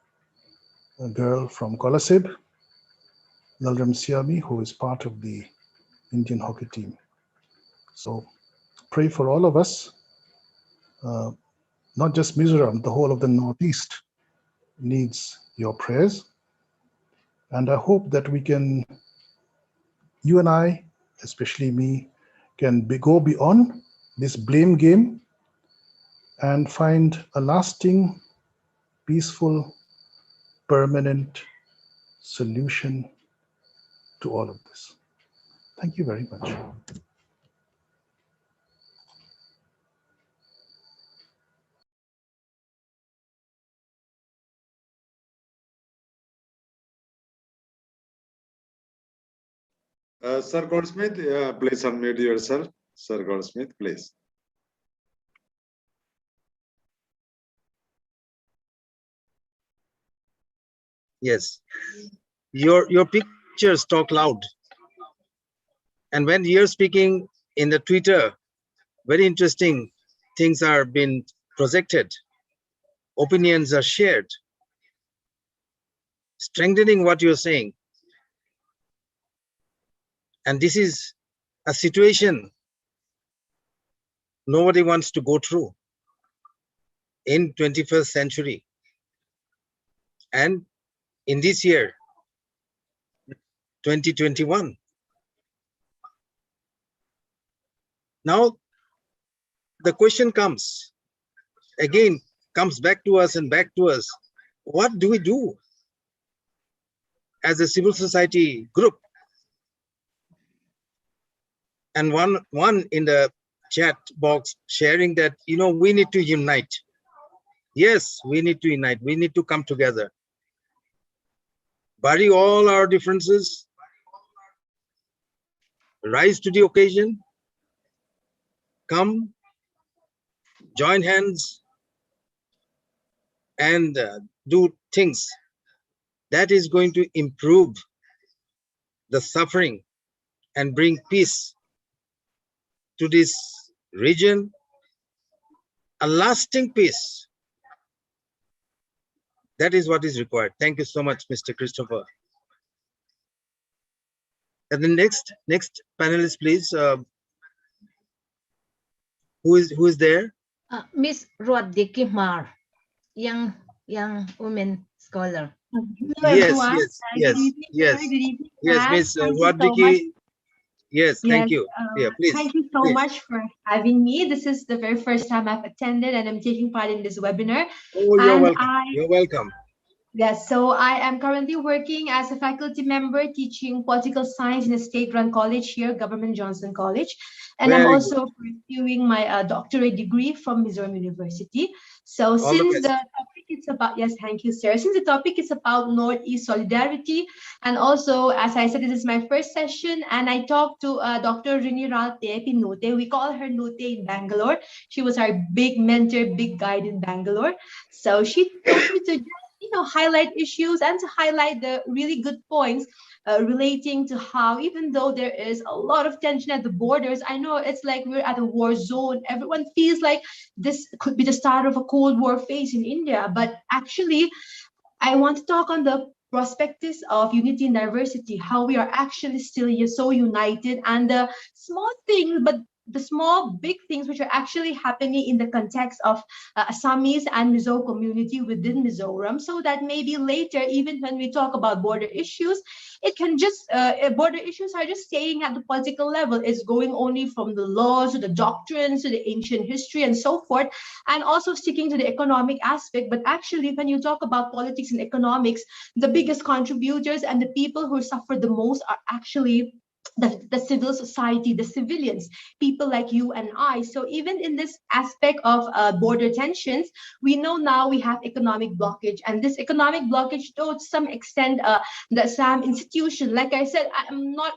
girl from Kolasib, Lalram Siami, who is part of the Indian hockey team. So pray for all of us, not just Mizoram, the whole of the Northeast needs your prayers. And I hope that we can, you and I, especially me, can go beyond this blame game and find a lasting, peaceful, permanent solution to all of this. Thank you very much. Sir Goldsmith, please unmute yourself. Sir Goldsmith, please. Yes, your pictures talk loud. And when you're speaking in the Twitter, very interesting things are being projected. Opinions are shared, strengthening what you're saying. And this is a situation nobody wants to go through in 21st century. And in this year, 2021. Now, the question comes back to us and back to us. What do we do as a civil society group? And one in the chat box sharing that, we need to unite. Yes, we need to unite. We need to come together. Bury all our differences, rise to the occasion, come, join hands, and do things that is going to improve the suffering and bring peace to this region, a lasting peace. That is what is required. Thank you so much, Mr. Christopher. And the next panelist, please. Who is there? Miss Rodiki Mar, young woman scholar. Hello, Yes, everyone. yes, Good evening, yes, sir. Good evening, yes, ma'am. Miss Thank you so much. Wadiki. Yes, thank Yes, you. Yeah, please. thank you so please. much for having me. This is the very first time I've attended and I'm taking part in this webinar. Oh, you're And welcome. You're welcome. Yes, so I am currently working as a faculty member teaching political science in a state-run college here, Government Johnson College. And I'm Very also pursuing my doctorate degree from Mizoram University. So All the since best. the topic is about, yes, thank you, sir. Since the topic is about Northeast solidarity, and also, as I said, this is my first session, and I talked to Dr. Rini Ralte Pinote. We call her Note in Bangalore. She was our big mentor, big guide in Bangalore. So she told me to highlight issues and to highlight the really good points relating to how, even though there is a lot of tension at the borders, I know it's like we're at a war zone. Everyone feels like this could be the start of a Cold War phase in India. But actually, I want to talk on the perspectives of unity and diversity, how we are actually still so united, and the small things, but the small, big things which are actually happening in the context of Assamese and Mizo community within Mizoram, so that maybe later, even when we talk about border issues, it can just, border issues are just staying at the political level. It's going only from the laws to the doctrines to the ancient history and so forth, and also sticking to the economic aspect. But actually, when you talk about politics and economics, the biggest contributors and the people who suffer the most are actually the civil society, the civilians, people like you and I. So even in this aspect of border tensions, we know now we have economic blockage, and this economic blockage, though to some extent, the Assam institution, like I said, I'm not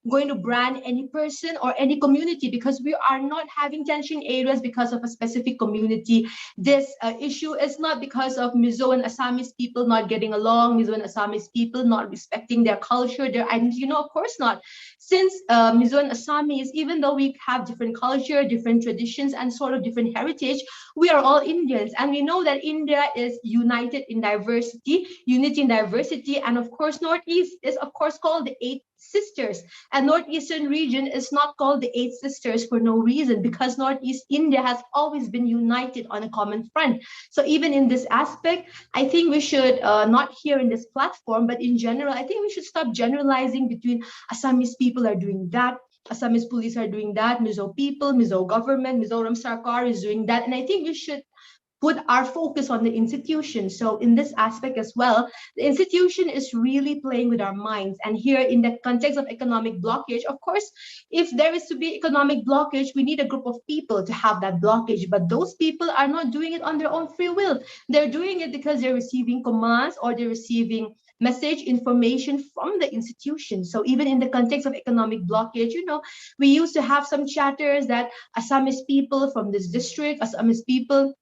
going to brand any person or any community, because we are not having tension areas because of a specific community. This issue is not because of Mizo and Assamese people not getting along, Mizo and Assamese people not respecting their culture, their identity. Of course not. Since Mizo and Assamese, even though we have different culture, different traditions, and sort of different heritage, we are all Indians. And we know that India is united in diversity, unity in diversity. And of course, Northeast is of course called the Eight Sisters. And Northeastern region is not called the Eight Sisters for no reason, because Northeast India has always been united on a common front. So even in this aspect, I think we should, not here in this platform, but in general, I think we should stop generalizing between Assamese people are doing that, Assamese police are doing that, Mizo people, Mizo government, Mizoram Sarkar is doing that. And I think we should put our focus on the institution. So in this aspect as well, the institution is really playing with our minds. And here in the context of economic blockage, of course, if there is to be economic blockage, we need a group of people to have that blockage. But those people are not doing it on their own free will. They're doing it because they're receiving commands or they're receiving message information from the institution. So even in the context of economic blockage, we used to have some chatters that Assamese people from this district, Assamese people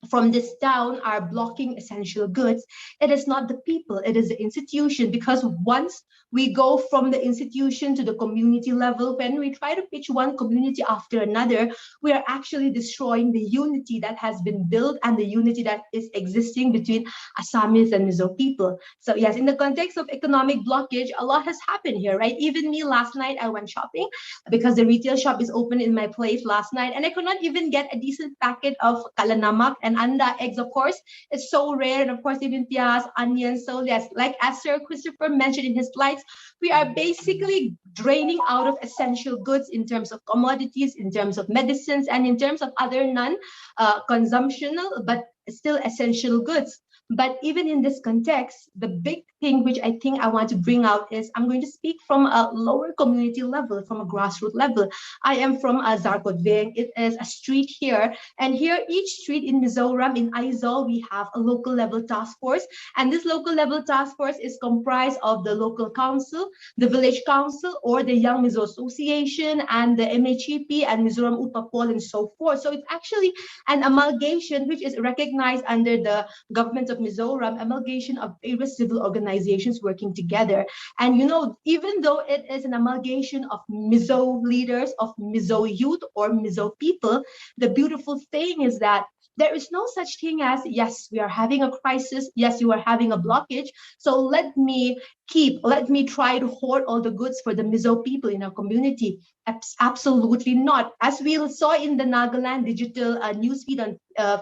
from this town are blocking essential goods, it is not the people, it is the institution. Because once we go from the institution to the community level, when we try to pitch one community after another, we are actually destroying the unity that has been built and the unity that is existing between Assamese and Mizo people. So yes, in the context of economic blockage, a lot has happened here, right? Even me last night, I went shopping because the retail shop is open in my place last night, and I could not even get a decent packet of kalanamak and anda eggs, of course. It's so rare, and of course, even piyaz, onions. So yes, like as Sir Christopher mentioned in his slides, we are basically draining out of essential goods in terms of commodities, in terms of medicines, and in terms of other non-consumptional, but still essential goods. But even in this context, the big thing which I think I want to bring out is I'm going to speak from a lower community level, from a grassroots level. I am from Zarkotbeng. It is a street here. And here, each street in Mizoram, in Aizawl, we have a local level task force. And this local level task force is comprised of the local council, the village council, or the Young Mizo Association, and the MHEP, and Mizoram Utpapol, and so forth. So it's actually an amalgamation which is recognized under the government of Mizoram, amalgamation of various civil organizations working together. And you know, even though it is an amalgamation of Mizo leaders, of Mizo youth, or Mizo people, the beautiful thing is that there is no such thing as, yes, we are having a crisis, yes, you are having a blockage, so let me try to hoard all the goods for the Mizo people in our community. Absolutely not. As we saw in the Nagaland digital newsfeed on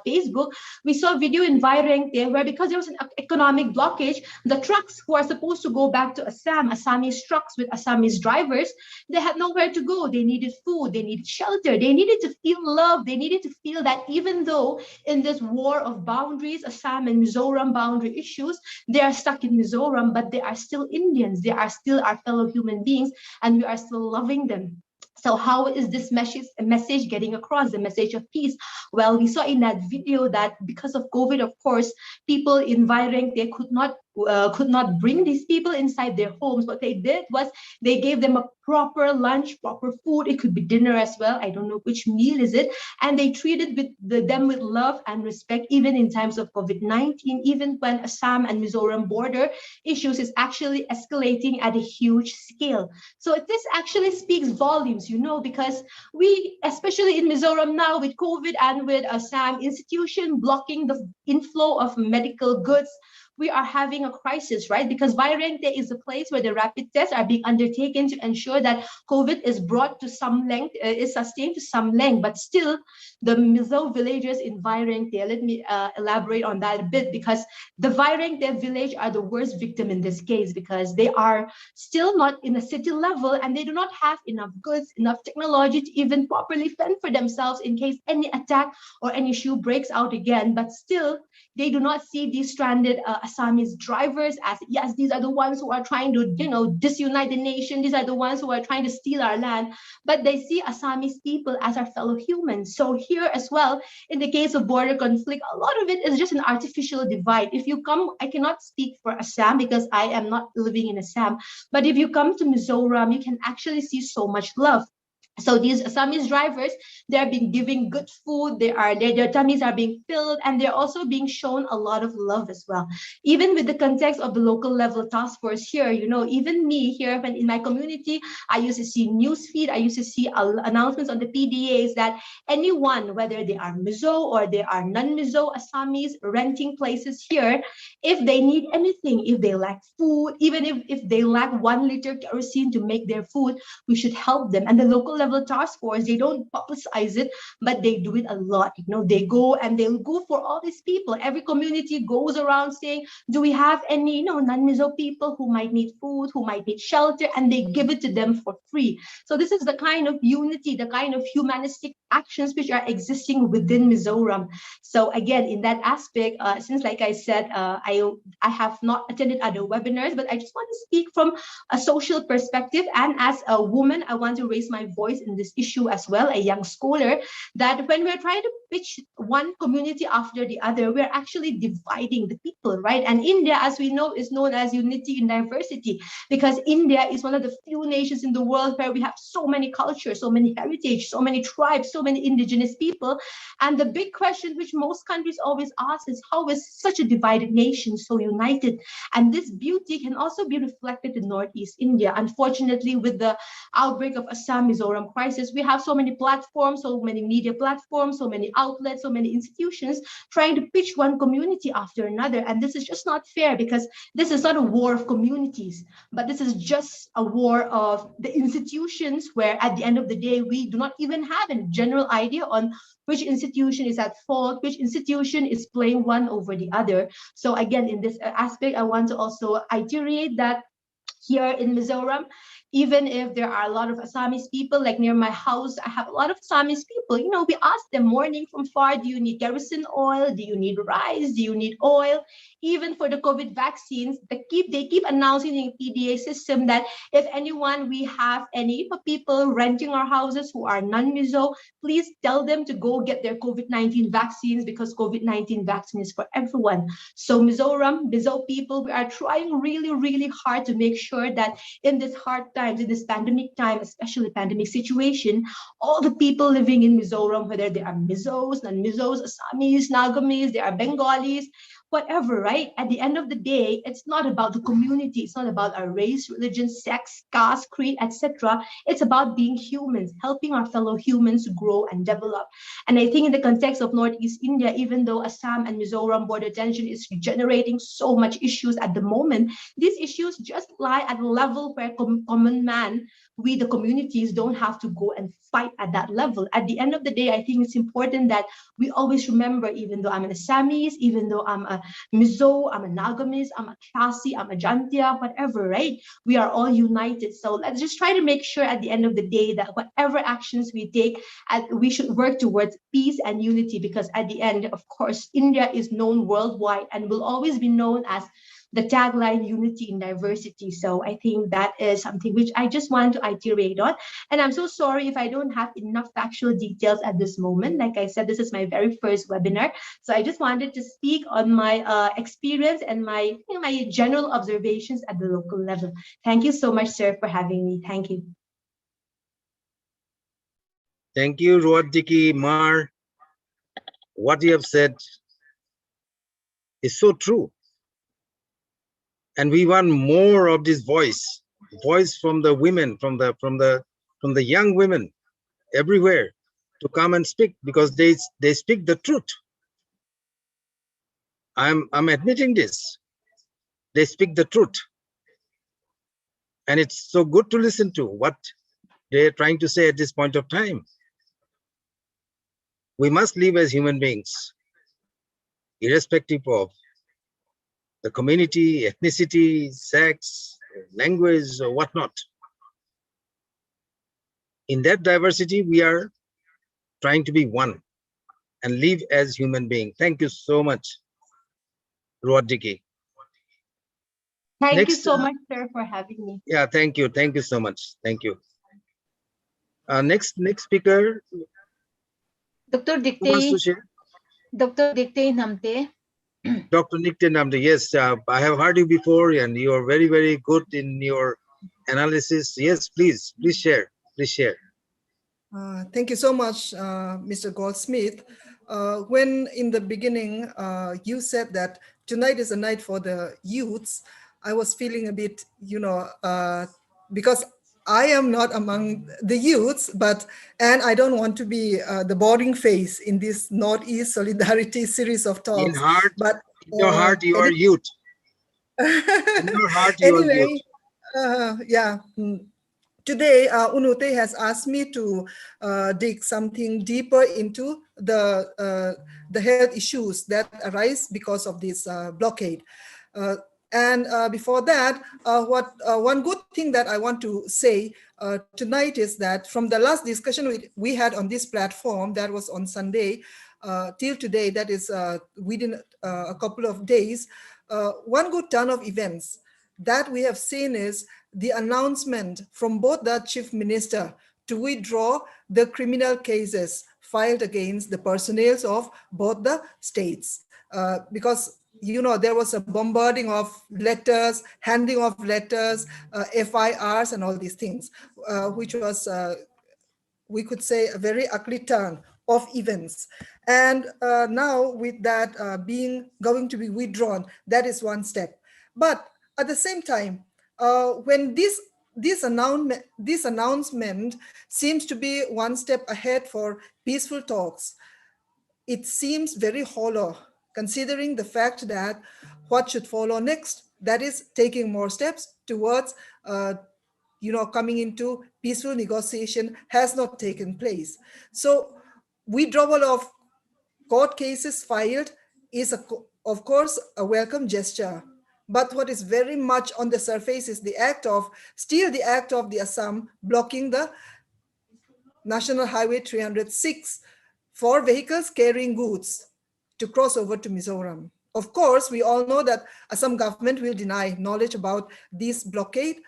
Facebook, we saw a video in Vaireng there where, because there was an economic blockage, the trucks who are supposed to go back to Assam, Assamese trucks with Assamese drivers, they had nowhere to go. They needed food, they needed shelter, they needed to feel love, they needed to feel that even though in this war of boundaries, Assam and Mizoram boundary issues, they are stuck in Mizoram, but they are still Indians, they are still our fellow human beings, and we are still loving them. So how is this message getting across, the message of peace? Well, we saw in that video that because of COVID, of course, people in Vaireng, they could not bring these people inside their homes. What they did was they gave them a proper lunch, proper food. It could be dinner as well. I don't know which meal is it. And they treated them with love and respect, even in times of COVID-19, even when Assam and Mizoram border issues is actually escalating at a huge scale. So this actually speaks volumes, you know, because we, especially in Mizoram now with COVID and with Assam institution blocking the inflow of medical goods, we are having a crisis, right? Because Vairengte is a place where the rapid tests are being undertaken to ensure that COVID is brought to some length, is sustained to some length, but still the Mizo villagers in Vairengte, let me elaborate on that a bit, because the Vairengte village are the worst victim in this case, because they are still not in a city level and they do not have enough goods, enough technology to even properly fend for themselves in case any attack or any issue breaks out again. But still, they do not see these stranded Assamese drivers as, yes, these are the ones who are trying to, you know, disunite the nation. These are the ones who are trying to steal our land. But they see Assamese people as our fellow humans. So here as well, in the case of border conflict, a lot of it is just an artificial divide. If you come, I cannot speak for Assam because I am not living in Assam. But if you come to Mizoram, you can actually see so much love. So these Assamese drivers, they're being given good food, their tummies are being filled, and they're also being shown a lot of love as well. Even with the context of the local level task force here, you know, even me here, when in my community, I used to see newsfeed, I used to see announcements on the PDAs that anyone, whether they are Mizo or they are non-Mizo Assamese renting places here, if they need anything, if they lack food, even if they lack 1 liter kerosene to make their food, we should help them. And the local level task force, they don't publicize it, but they do it a lot. You know, they go and they'll go for all these people. Every community goes around saying, do we have any, you know, non-Mizo people who might need food, who might need shelter, and they give it to them for free. So this is the kind of unity, the kind of humanistic actions which are existing within Mizoram. So again, in that aspect, since like I said, I have not attended other webinars, but I just want to speak from a social perspective. And as a woman, I want to raise my voice in this issue as well, a young scholar, that when we're trying to pitch one community after the other, we're actually dividing the people, right? And India, as we know, is known as unity in diversity, because India is one of the few nations in the world where we have so many cultures, so many heritage, so many tribes, so many indigenous people. And the big question which most countries always ask is, how is such a divided nation so united? And this beauty can also be reflected in Northeast India. Unfortunately, with the outbreak of Assam Mizoram crisis, we have so many platforms, so many media platforms, so many outlets, so many institutions trying to pitch one community after another. And this is just not fair, because this is not a war of communities, but this is just a war of the institutions, where at the end of the day, we do not even have a general idea on which institution is at fault, which institution is playing one over the other. So again, in this aspect, I want to also iterate that here in Mizoram, even if there are a lot of Assamese people, like near my house, I have a lot of Assamese people. You know, we ask them morning from far, do you need kerosene oil? Do you need rice? Do you need oil? Even for the COVID vaccines, they keep announcing in the PDA system that if anyone, we have any people renting our houses who are non-Mizo, please tell them to go get their COVID-19 vaccines, because COVID-19 vaccine is for everyone. So Mizoram, Mizo people, we are trying really, really hard to make sure that in this hard times, in this pandemic time, especially pandemic situation, all the people living in Mizoram, whether they are Mizos, non-Mizos, Assamese, Nagamis, they are Bengalis, whatever, right? At the end of the day, it's not about the community. It's not about our race, religion, sex, caste, creed, etc. It's about being humans, helping our fellow humans grow and develop. And I think in the context of Northeast India, even though Assam and Mizoram border tension is generating so much issues at the moment, these issues just lie at a level where common man, we the communities, don't have to go and fight at that level. At the end of the day, I think it's important that we always remember, even though I'm an Assamese, even though I'm a Mizo, I'm a Nagamis, I'm a Khasi, I'm a Jantia, whatever, right? We are all united. So let's just try to make sure at the end of the day that whatever actions we take, we should work towards peace and unity, because at the end, of course, India is known worldwide and will always be known as the tagline, unity in diversity. So I think that is something which I just want to iterate on. And I'm so sorry if I don't have enough factual details at this moment. Like I said, this is my very first webinar. So I just wanted to speak on my experience and my general observations at the local level. Thank you so much, sir, for having me. Thank you. Thank you, Ruadiki Mar. What you have said is so true. And we want more of this voice from the women, from the young women everywhere to come and speak, because they speak the truth. I'm admitting this. They speak the truth. And it's so good to listen to what they're trying to say at this point of time. We must live as human beings, irrespective of the community, ethnicity, sex, language, or whatnot. In that diversity, we are trying to be one and live as human beings. Thank you so much, Ruadiki. Thank you so much, sir, for having me. Yeah, thank you. Thank you so much. Thank you. Next speaker. Dr. Dicte Namte. Dr. Nikte Namde, yes, I have heard you before, and you are very, very good in your analysis. Yes, please share. Please share. Thank you so much, Mr. Goldsmith. When in the beginning you said that tonight is a night for the youths, I was feeling a bit, because I am not among the youths, and I don't want to be the boring face in this Northeast Solidarity series of talks. In your heart, you are youth. In your heart, you are youth. Yeah. Today, Unute has asked me to dig something deeper into the health issues that arise because of this blockade. And before that, one good thing that I want to say tonight is that from the last discussion we had on this platform, that was on Sunday, till today, that is within a couple of days, one good turn of events that we have seen is the announcement from both the chief minister to withdraw the criminal cases filed against the personnel of both the states because there was a bombarding of letters, handing of letters, FIRs and all these things, which was, we could say, a very ugly turn of events. And now with that going to be withdrawn, that is one step. But at the same time, when this announcement seems to be one step ahead for peaceful talks, it seems very hollow, considering the fact that what should follow next, that is taking more steps towards coming into peaceful negotiation, has not taken place. So withdrawal of court cases filed is, of course, a welcome gesture. But what is very much on the surface is the act of the Assam blocking the National Highway 306 for vehicles carrying goods to cross over to Mizoram. Of course, we all know that Assam government will deny knowledge about this blockade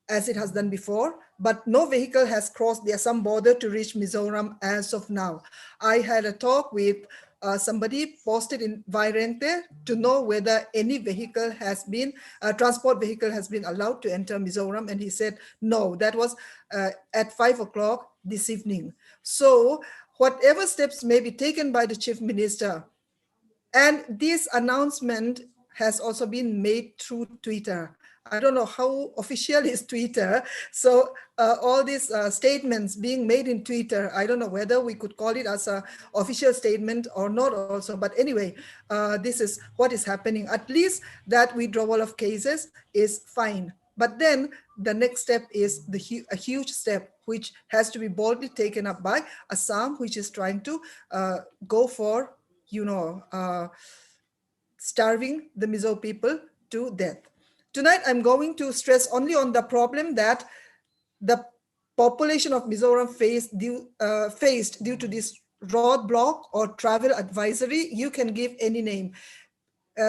as it has done before, but no vehicle has crossed the Assam border to reach Mizoram as of now. I had a talk with somebody posted in Vairengte to know whether any vehicle has been, transport vehicle has been allowed to enter Mizoram, and he said, no, that was at 5 o'clock this evening. So whatever steps may be taken by the Chief Minister, and this announcement has also been made through Twitter. I don't know how official is Twitter. So all these statements being made in Twitter, I don't know whether we could call it as an official statement or not also. But anyway, this is what is happening. At least that withdrawal of cases is fine. But then the next step is a huge step, which has to be boldly taken up by Assam, which is trying to go for, starving the Mizo people to death. Tonight, I'm going to stress only on the problem that the population of Mizoram faced due to this roadblock or travel advisory. You can give any name.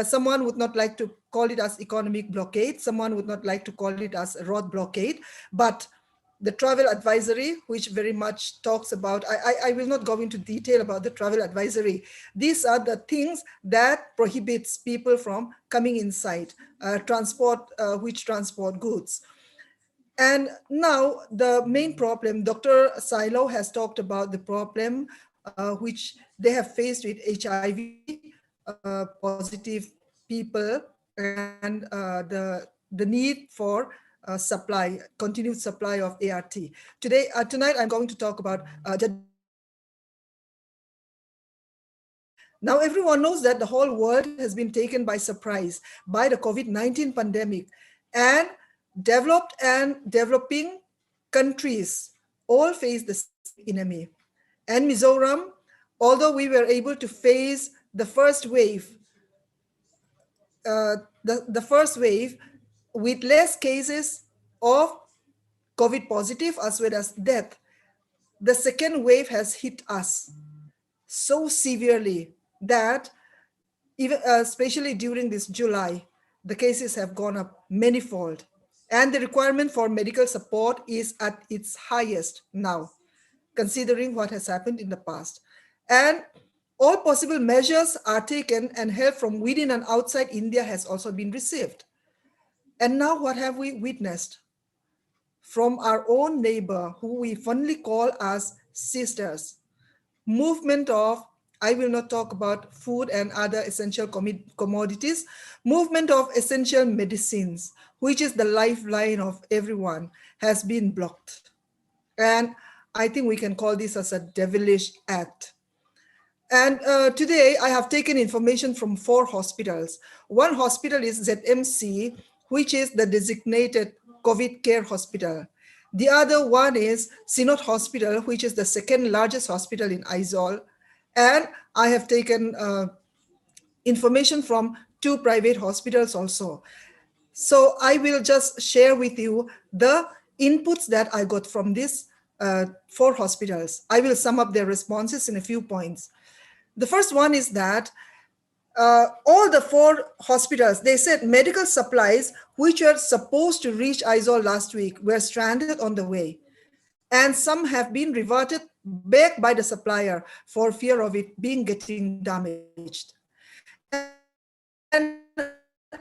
Someone would not like to call it as economic blockade. Someone would not like to call it as a road blockade. But the travel advisory, which very much talks about, I will not go into detail about the travel advisory. These are the things that prohibits people from coming inside, which transport goods. And now the main problem, Dr. Silo has talked about the problem which they have faced with HIV positive people and the need for continued supply of ART. Tonight, I'm going to talk about now everyone knows that the whole world has been taken by surprise by the COVID-19 pandemic, and developed and developing countries all face the same enemy. And Mizoram, although we were able to face the first wave, with less cases of COVID positive as well as death, the second wave has hit us so severely that even especially during this July, the cases have gone up manifold, and the requirement for medical support is at its highest now, considering what has happened in the past. And all possible measures are taken, and help from within and outside India has also been received. And now what have we witnessed? From our own neighbor, who we fondly call as sisters, movement of, I will not talk about food and other essential commodities, movement of essential medicines, which is the lifeline of everyone, has been blocked. And I think we can call this as a devilish act. And today I have taken information from 4 hospitals. One hospital is ZMC, which is the designated COVID care hospital. The other one is Sinot Hospital, which is the second largest hospital in Aizawl. And I have taken information from 2 private hospitals also. So I will just share with you the inputs that I got from these 4 hospitals. I will sum up their responses in a few points. The first one is that all the 4 hospitals, they said medical supplies which were supposed to reach Aizawl last week were stranded on the way. And some have been reverted back by the supplier for fear of it getting damaged. And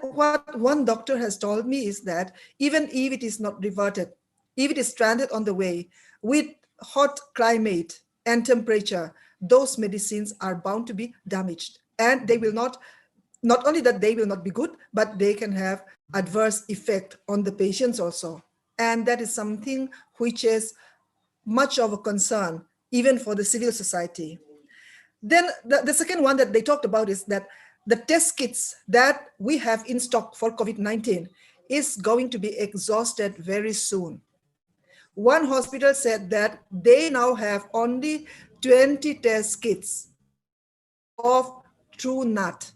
what one doctor has told me is that even if it is not reverted, if it is stranded on the way, with hot climate and temperature, those medicines are bound to be damaged. And they will not only that they will not be good, but they can have adverse effect on the patients also. And that is something which is much of a concern, even for the civil society. Then the second one that they talked about is that the test kits that we have in stock for COVID-19 is going to be exhausted very soon. One hospital said that they now have only 20 test kits of true NAT,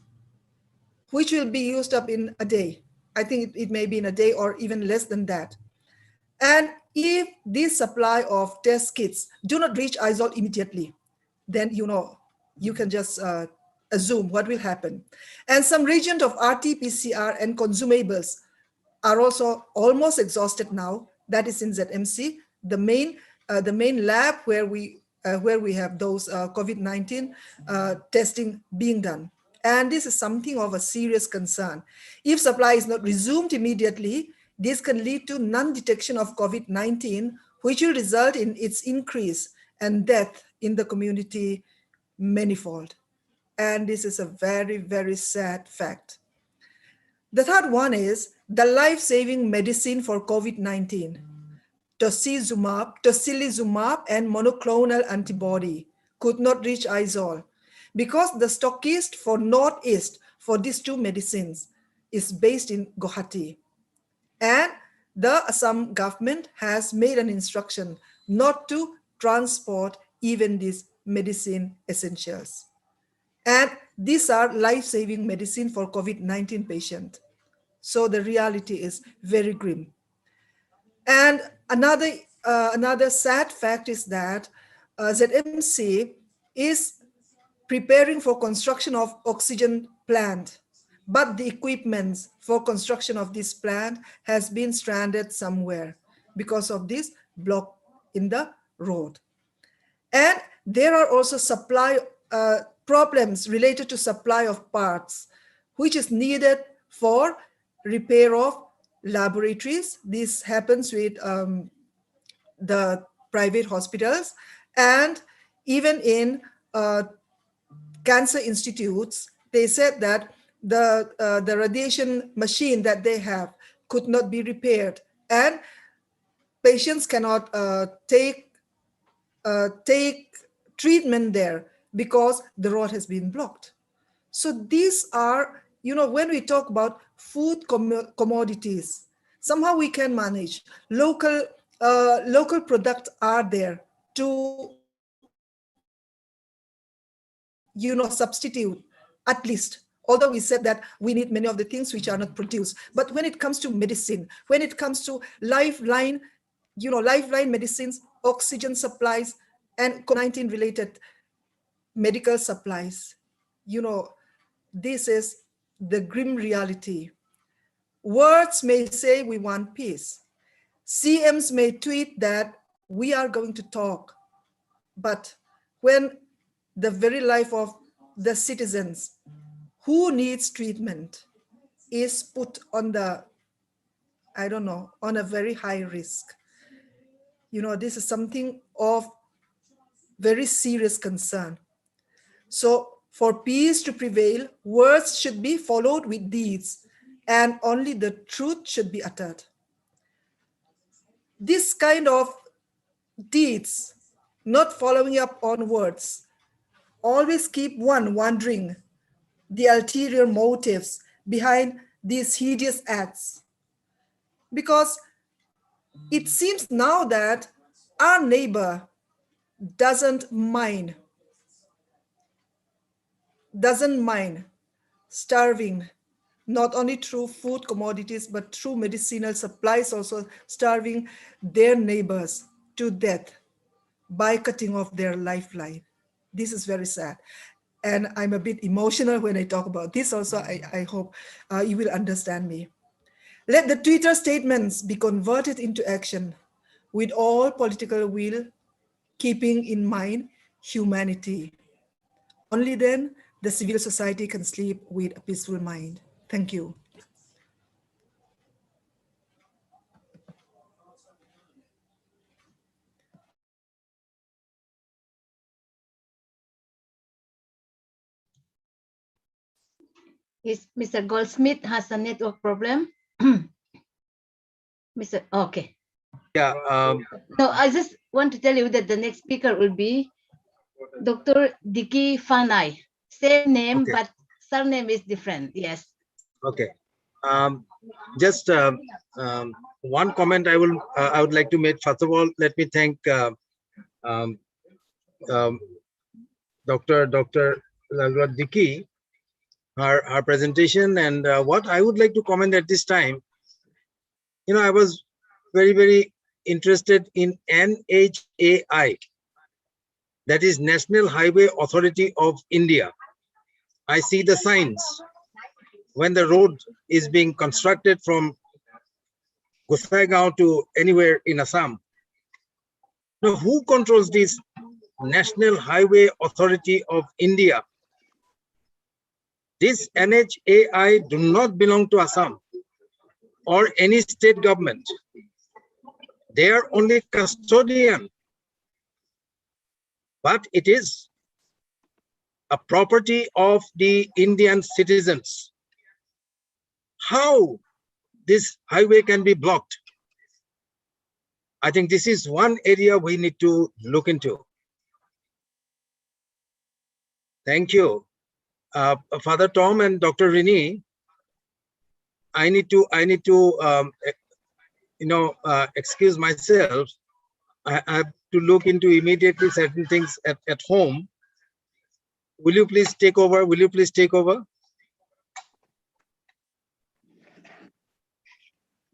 which will be used up in a day. I think it may be in a day or even less than that. And if this supply of test kits do not reach Aizawl immediately, then you can just assume what will happen. And some region of RT-PCR and consumables are also almost exhausted now. That is in ZMC, the main lab where we have those COVID-19 testing being done. And this is something of a serious concern. If supply is not resumed immediately, this can lead to non-detection of COVID-19, which will result in its increase and death in the community manifold. And this is a very, very sad fact. The third one is the life-saving medicine for COVID-19, tocilizumab and monoclonal antibody could not reach Aizawl because the stockist for Northeast for these two medicines is based in Guwahati. And the Assam government has made an instruction not to transport even these medicine essentials. And these are life-saving medicine for COVID-19 patients. So the reality is very grim. And another sad fact is that ZMC is preparing for construction of oxygen plant, but the equipment for construction of this plant has been stranded somewhere because of this block in the road. And there are also supply problems related to supply of parts, which is needed for repair of laboratories. This happens with the private hospitals, and even in cancer institutes, they said that the radiation machine that they have could not be repaired, and patients cannot take treatment there because the road has been blocked. So these are, when we talk about food commodities, somehow we can manage. Local products are there to, substitute at least. Although we said that we need many of the things which are not produced. But when it comes to medicine, when it comes to lifeline medicines, oxygen supplies, and COVID-19 related medical supplies, this is the grim reality. Words may say we want peace. CMs may tweet that we are going to talk. But when the very life of the citizens who needs treatment is put on on a very high risk, this is something of very serious concern. So for peace to prevail, words should be followed with deeds, and only the truth should be uttered. This kind of deeds, not following up on words, always keep one wondering the ulterior motives behind these hideous acts. Because it seems now that our neighbor doesn't mind starving, not only through food commodities, but through medicinal supplies, also starving their neighbors to death by cutting off their lifeline. This is very sad. And I'm a bit emotional when I talk about this also. I hope you will understand me. Let the Twitter statements be converted into action with all political will keeping in mind humanity. Only then the civil society can sleep with a peaceful mind. Thank you. Mr. Goldsmith has a network problem. Mr. Okay. Yeah. No, I just want to tell you that the next speaker will be Dr. Diki Fanai. Same name, Okay. but surname is different. Yes. Okay. Just one comment I would like to make. First of all, let me thank Dr. Lalwat Diki, her presentation, and what I would like to comment at this time. You know, I was very interested in NHAI, that is National Highway Authority of India. I see the signs when the road is being constructed from Gosaigaon to anywhere in Assam. Now, who controls this National Highway Authority of India? This NHAI do not belong to Assam or any state government. They are only custodian, but it is a property of the Indian citizens. How this highway can be blocked? I think this is one area we need to look into. Thank you. Father Tom and Dr. Rini, I need to excuse myself. I have to look into immediately certain things at home. Will you please take over? Will you please take over?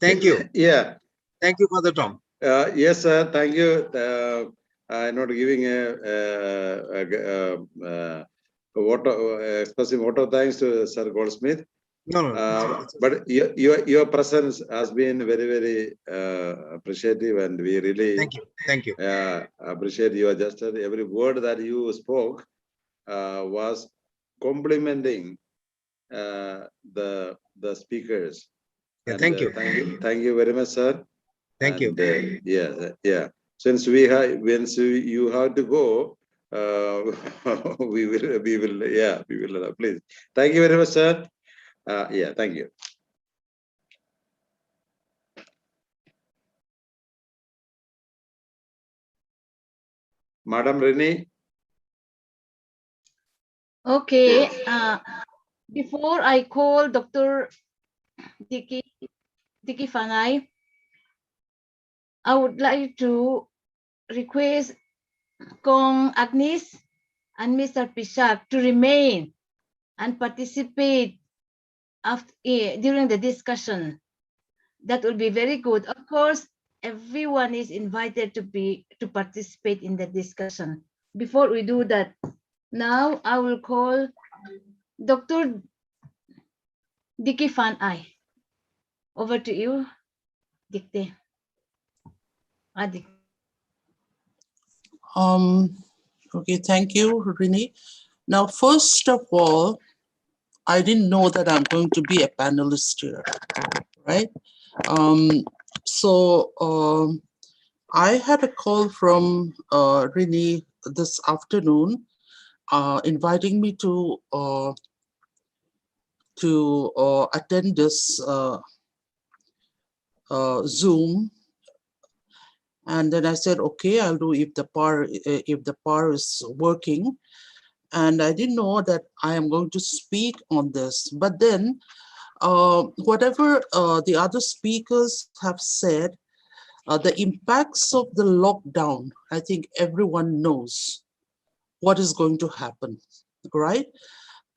Thank you. Yeah. Thank you, Father Tom. Yes, sir. Thank you. I'm not giving expressing vote of thanks to Sir Goldsmith. No. But your presence has been very appreciative, and we really Thank you. appreciate your gesture. Every word that you spoke was complimenting the speakers. Yeah, And, thank you. Thank you very much, sir. Thank you. Yeah. Since you have to go, we will. Please. Thank you very much, sir. Yeah, thank you. Madam Rini. Okay. Before I call Dr. Diki Fanai, I would like to request Kong Agnes and Mr. Pishak to remain and participate during the discussion. That will be very good. Of course, everyone is invited to participate in the discussion. Before we do that, now I will call Dr. Diki Fanai. Over to you, Dikte. Adik. Okay, thank you, Rini. Now, first of all, I didn't know that I'm going to be a panelist here, right? I had a call from Rini this afternoon, inviting me to attend this Zoom. And then I said, okay, I'll do if the power is working. And I didn't know that I am going to speak on this. But then whatever the other speakers have said, the impacts of the lockdown, I think everyone knows what is going to happen, right?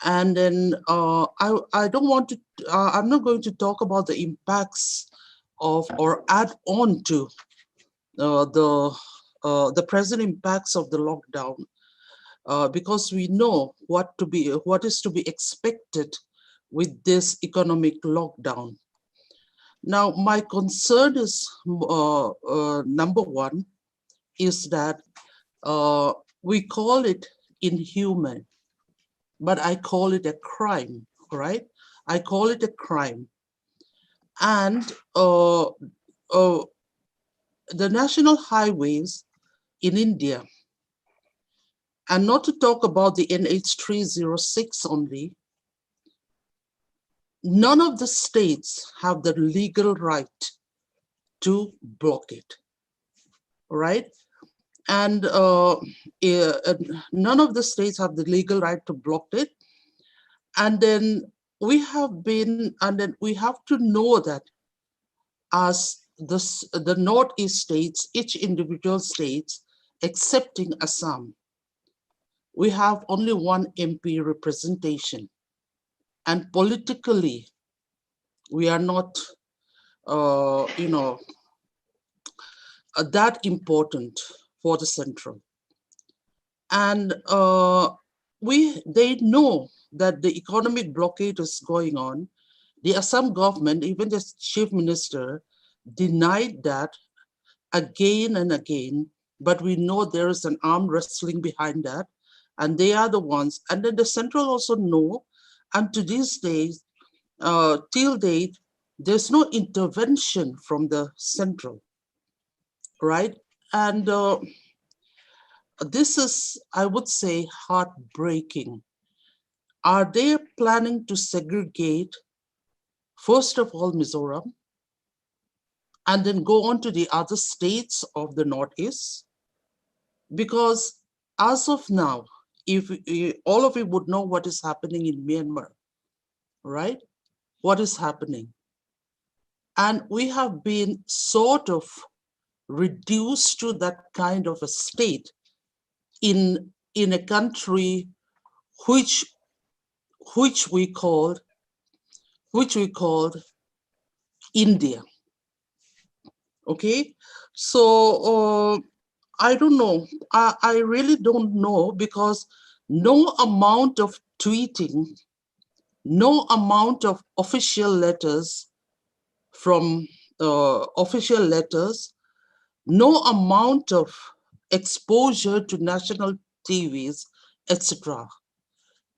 And then I don't want to, I'm not going to talk about the impacts of or add on to the present impacts of the lockdown, because we know what is to be expected with this economic lockdown. Now, my concern is number one is that we call it inhuman, but I call it a crime, right? I call it a crime. And the national highways in India, and not to talk about the NH 306 only, none of the states have the legal right to block it, right? And none of the states have the legal right to block it. And then we have to know that as the Northeast states, each individual states, excepting Assam, we have only one MP representation. And politically, we are not, that important for the central. And they know that the economic blockade is going on. The Assam government, even the chief minister, denied that again and again, but we know there is an arm wrestling behind that, and they are the ones. And then the central also know, and to these days, till date, there's no intervention from the central, right? And this is, I would say, heartbreaking. Are they planning to segregate, first of all, Mizoram, and then go on to the other states of the Northeast? Because as of now, if all of you would know what is happening in Myanmar, right? What is happening? And we have been sort of reduced to that kind of a state in a country which we called India. Okay, so I don't know. I really don't know, because no amount of tweeting, no amount of official letters from official letters, no amount of exposure to national TVs, etc.,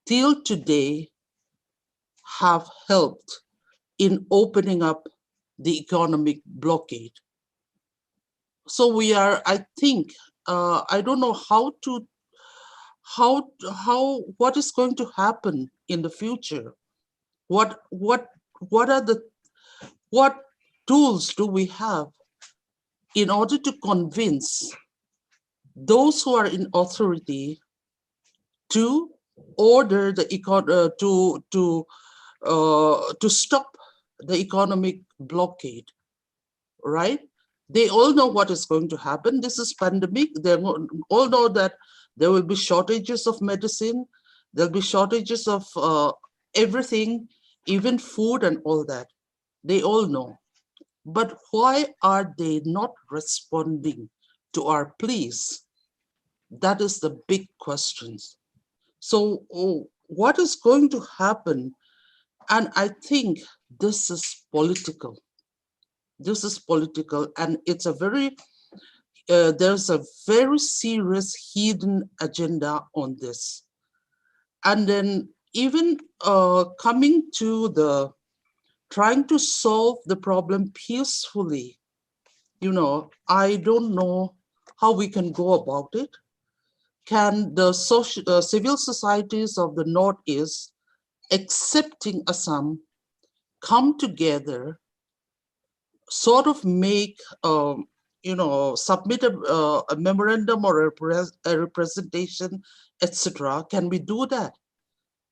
till today have helped in opening up the economic blockade. So we are, I think, I don't know what is going to happen in the future. What tools do we have in order to convince those who are in authority to order the to stop the economic blockade, right? They all know what is going to happen. This is pandemic. They all know that there will be shortages of medicine. There'll be shortages of everything, even food and all that. They all know. But why are they not responding to our pleas? That is the big question. So what is going to happen? And I think this is political. This is political, and it's a very, there's a very serious hidden agenda on this. And then even coming to the, trying to solve the problem peacefully, I don't know how we can go about it. Can the civil societies of the Northeast, accepting Assam, come together, sort of make, submit a memorandum or a representation, etc.? Can we do that?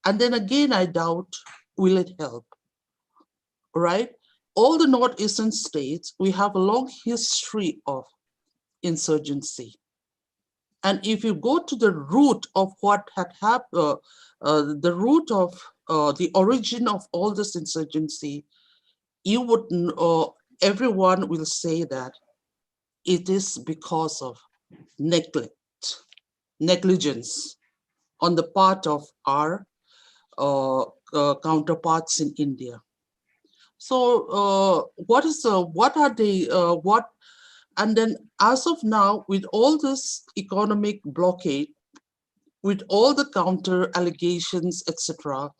And then again, I doubt, will it help? Right? All the Northeastern states, we have a long history of insurgency. And if you go to the root of what had happened, the root of the origin of all this insurgency, you would, everyone will say that it is because of negligence on the part of our counterparts in India. So what And then as of now, with all this economic blockade, with all the counter allegations, etc.,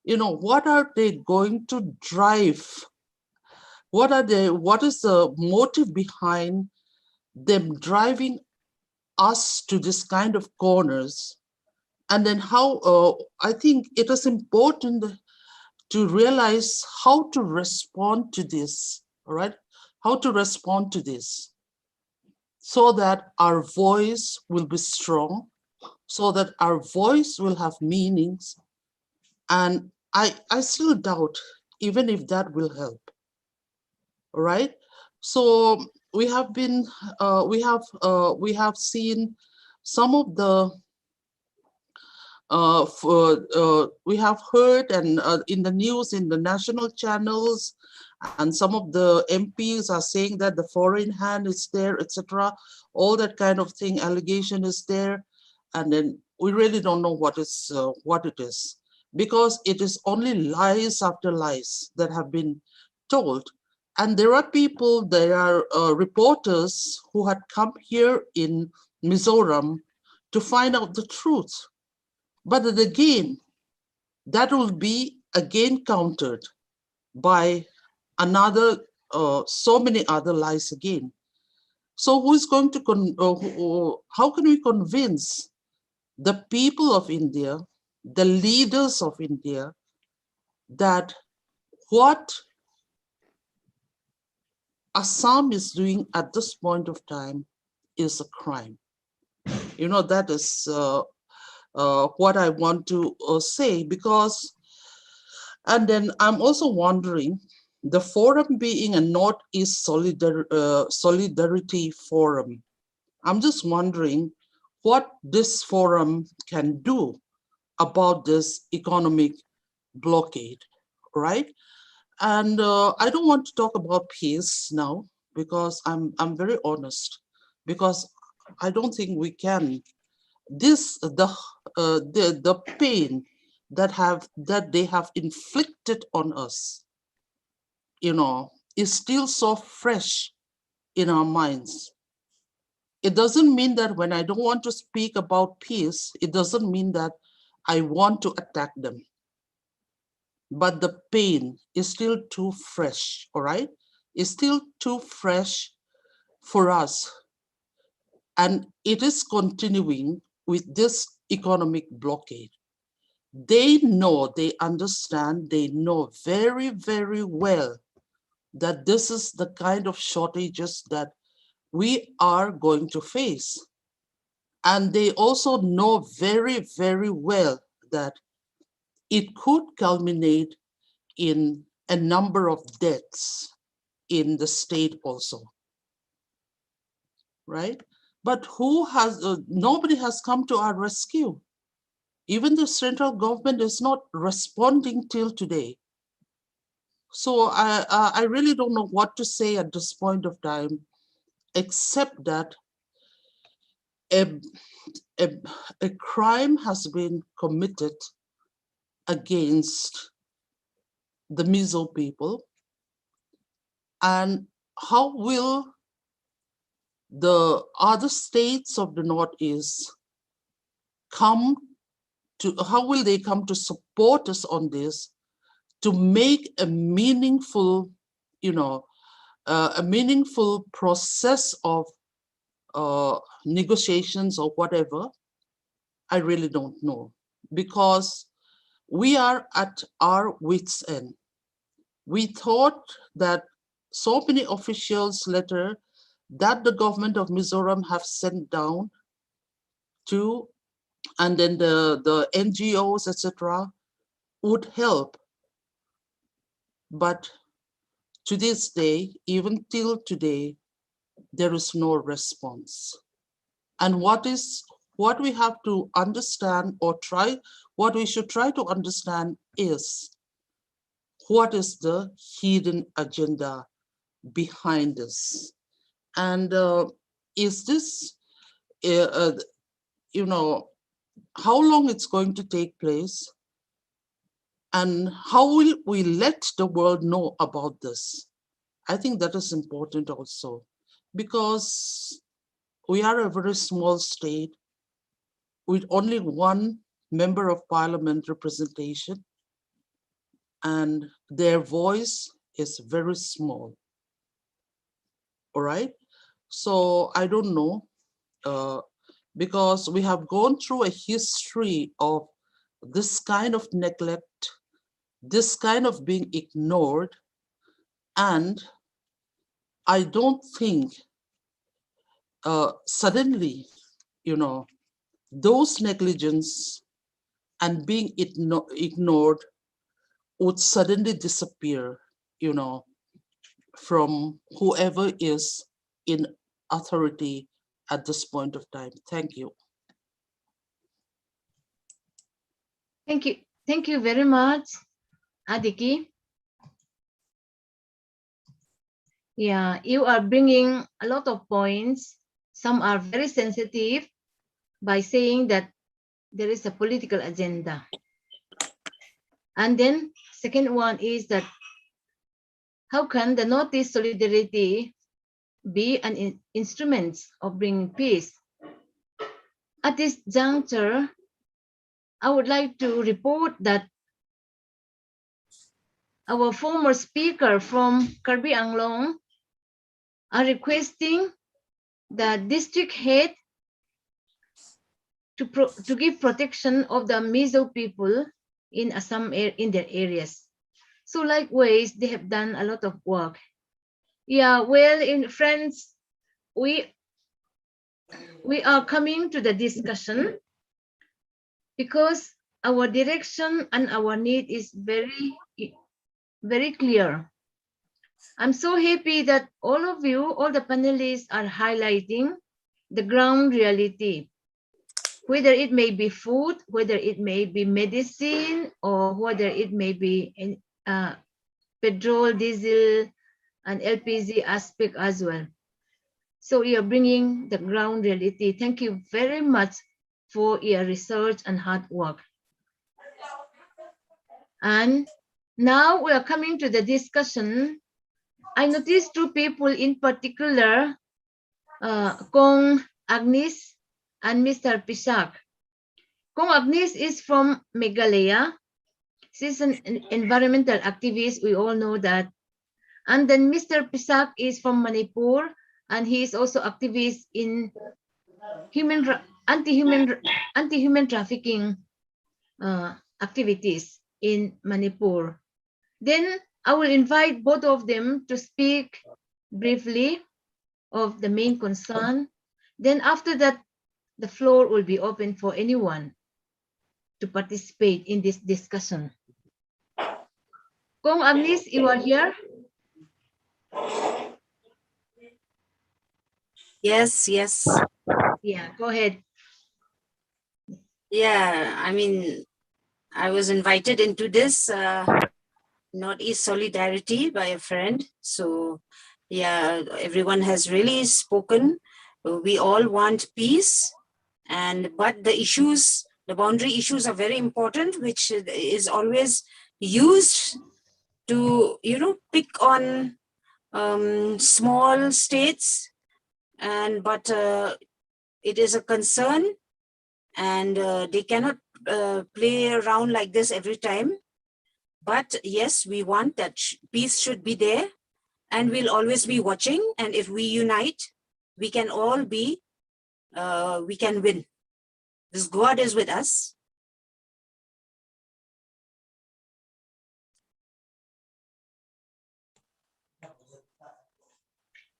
what are they going to drive? What is the motive behind them driving us to this kind of corners? And then how, I think it is important to realize how to respond to this, all right? How to respond to this so that our voice will be strong, so that our voice will have meanings. And I still doubt even if that will help, all right? So we have been, we have seen some of the we have heard and in the news, in the national channels, and some of the MPs are saying that the foreign hand is there, etc. All that kind of thing, allegation is there, and then we really don't know what it is, because it is only lies after lies that have been told. And there are people, there are reporters who had come here in Mizoram to find out the truth. But then again, that will be again countered by another, so many other lies again. So who is going to, how can we convince the people of India, the leaders of India, that what Assam is doing at this point of time is a crime? That is what I want to say, because, and then I'm also wondering, the forum being a Northeast Solidarity Forum, I'm just wondering what this forum can do about this economic blockade, right? And I don't want to talk about peace now, because I'm very honest, because I don't think we can. The pain that they have inflicted on us, is still so fresh in our minds. It doesn't mean that when I don't want to speak about peace, it doesn't mean that I want to attack them. But the pain is still too fresh, all right? It's still too fresh for us. And it is continuing with this economic blockade. They know, they understand, they know very, very well that this is the kind of shortages that we are going to face. And they also know very, very well that it could culminate in a number of deaths in the state also, right? But nobody has come to our rescue. Even the central government is not responding till today. So I really don't know what to say at this point of time, except that a crime has been committed against the Mizo people. And how will the other states of the Northeast how will they come to support us on this, to make a meaningful, a meaningful process of negotiations or whatever? I really don't know, because we are at our wits' end. We thought that so many officials' letter that the government of Mizoram have sent down to, and then the NGOs, etc., would help. But to this day, even till today, there is no response. And what we have to understand, or what we should try to understand is, what is the hidden agenda behind this? And is this, how long it's going to take place? And how will we let the world know about this? I think that is important also, because we are a very small state with only one member of parliament representation, and their voice is very small. All right. So I don't know, because we have gone through a history of this kind of neglect, this kind of being ignored, and I don't think suddenly, those negligence and being ignored would suddenly disappear, from whoever is in authority at this point of time. Thank you. Thank you. Thank you very much, Adiki. Yeah, you are bringing a lot of points. Some are very sensitive by saying that there is a political agenda. And then second one is that how can the Northeast solidarity be an instrument of bringing peace? At this juncture, I would like to report that our former speaker from Karbi Anglong are requesting the district head to give protection of the Mizo people in Assam in their areas. So likewise, they have done a lot of work. Yeah, well, in friends, we are coming to the discussion because our direction and our need is very, very clear. I'm so happy that all of you, all the panelists are highlighting the ground reality, whether it may be food, whether it may be medicine, or whether it may be petrol, diesel, and LPG aspect as well. So you're bringing the ground reality. Thank you very much for your research and hard work. And now we are coming to the discussion. I noticed two people in particular, Kong Agnes and Mr. Pisak. Kong Agnes is from Meghalaya. She's an environmental activist, we all know that. And then Mr. Pisak is from Manipur, and he is also activist in anti-human trafficking activities in Manipur. Then I will invite both of them to speak briefly of the main concern. Then after that, the floor will be open for anyone to participate in this discussion. Kong Agnes, you are here? Yes, yes. Yeah, go ahead. Yeah, I mean, I was invited into this Northeast Solidarity by a friend. So, yeah, everyone has really spoken. We all want peace, but the issues, the boundary issues are very important, which is always used to, pick on small states, but it is a concern, and they cannot play around like this every time. But yes, we want that peace should be there, and we'll always be watching. And if we unite, we can all be, we can win. This God is with us.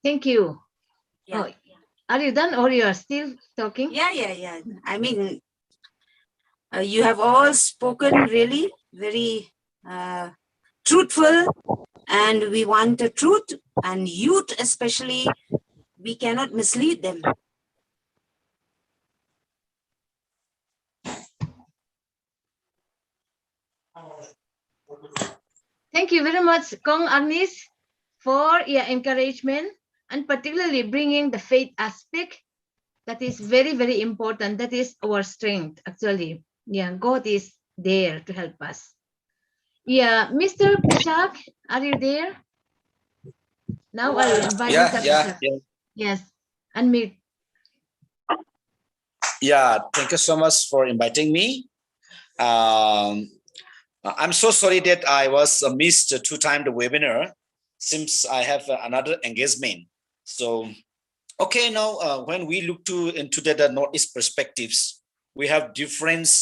Thank you. Yeah. Oh, are you done or you are still talking? Yeah. I mean, you have all spoken really very truthful, and we want the truth, and youth especially, we cannot mislead them. Thank you very much, Kong Agnes, for your encouragement and particularly bringing the faith aspect. That is very, very important. That is our strength, actually. Yeah, God is there to help us. Yeah, Mr. Pisak, are you there? Now I'll invite Mr. Pisak. Yes, unmute. Yeah, thank you so much for inviting me. I'm so sorry that I was missed 2 times the webinar since I have another engagement. So, okay, now when we look into the Northeast perspectives, we have different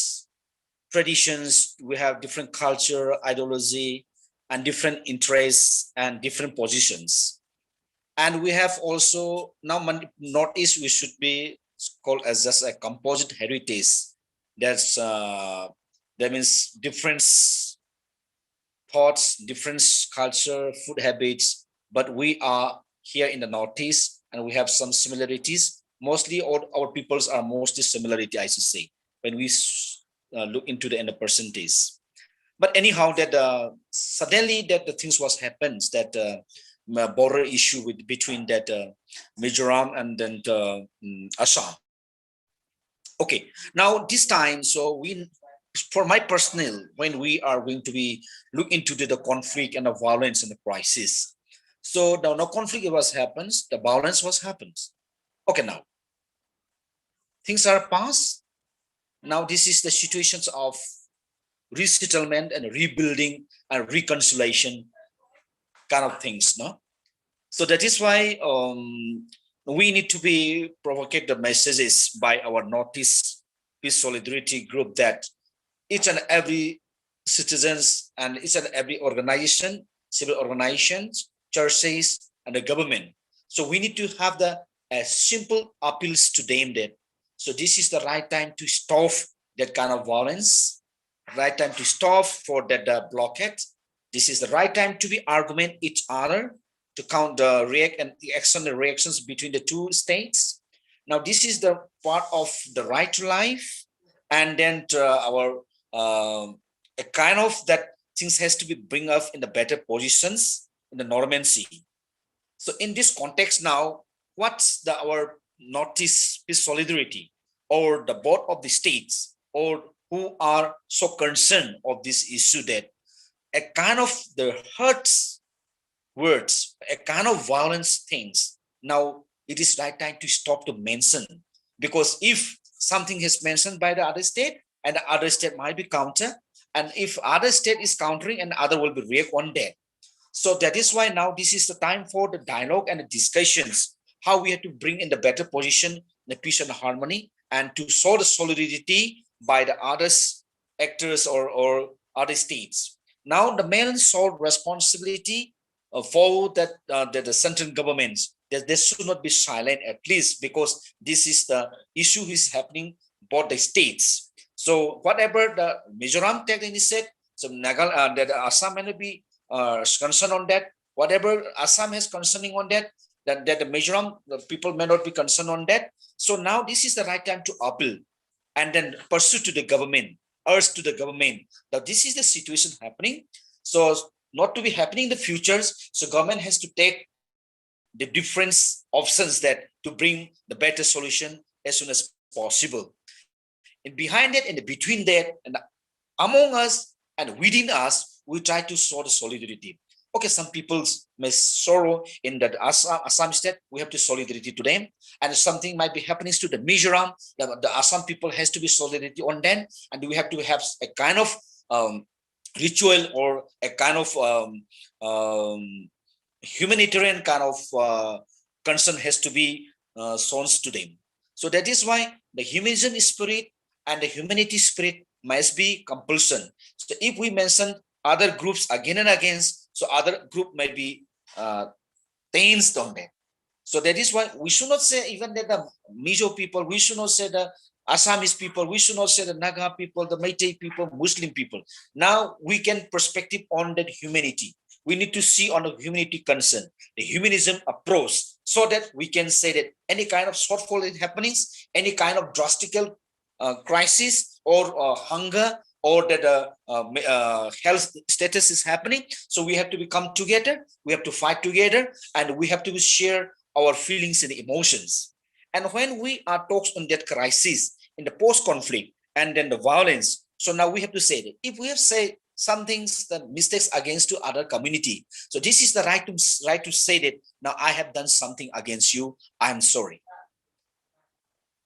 traditions, we have different culture, ideology, and different interests and different positions. And we have also now Northeast, we should be called as just a composite heritage. That's that means different thoughts, different culture, food habits, but we are here in the Northeast and we have some similarities. Mostly all our peoples are mostly similarity, I should say, when we look into the percentage. But anyhow, that suddenly that the things was happens that border issue with between that Mizoram and then Assam. Okay, now this time, so we, for my personal, when we are going to be look into the conflict and the violence and the crisis. So now no conflict was happens, the violence was happens. Okay, now things are past. Now this is the situations of resettlement and rebuilding and reconciliation kind of things, no? So that is why we need to be provocate the messages by our Northeast Peace Solidarity group that each and every citizens and each and every organization, civil organizations, churches, and the government. So we need to have the simple appeals to them that, so this is the right time to stop that kind of violence, right time to stop for that blockade. This is the right time to be argument each other, to count the react and the external reactions between the two states. Now, this is the part of the right to life, and then our a kind of that things has to be bring us in the better positions in the normancy. So in this context now, what's our Northeast Peace Solidarity or the board of the states or who are so concerned of this issue that a kind of the hurts words, a kind of violence things. Now it is right time to stop to mention, because if something is mentioned by the other state and the other state might be counter, and if other state is countering and other will be react on that. So that is why now this is the time for the dialogue and the discussions, how we have to bring in the better position, the peace and the harmony, and to show the solidarity by the others actors or other states. Now the main sole responsibility for that the central governments, that they should not be silent at least, because this is the issue is happening both the states. So whatever the Mizoram take initiative, so Nagal that Assam may be concerned on that. Whatever Assam is concerning on that, that the Mizoram people may not be concerned on that. So now this is the right time to appeal and then pursue to the government, urge to the government that this is the situation happening. So not to be happening in the futures. So government has to take the different options that to bring the better solution as soon as possible. And behind it and between that and among us and within us, we try to show the solidarity. Okay, some people may sorrow in that Assam state, we have to solidarity to them, and something might be happening to the Mizoram, the Assam people has to be solidarity on them, and we have to have a kind of ritual or a kind of humanitarian kind of concern has to be shown to them. So that is why the humanism spirit and the humanity spirit must be compulsion. So if we mention other groups again and again, so other group might be tensed on that. So that is why we should not say even that the Mizo people, we should not say the Assamese people, we should not say the Naga people, the Meitei people, Muslim people. Now we can perspective on that humanity. We need to see on the humanity concern, the humanism approach, so that we can say that any kind of shortfall in happenings, any kind of drastic crisis or hunger or that health status is happening. So we have to come together, we have to fight together, and we have to share our feelings and emotions. And when we are talks on that crisis in the post-conflict and then the violence, so now we have to say that if we have say some things, the mistakes against to other community. So this is the right to say that now I have done something against you. I'm sorry.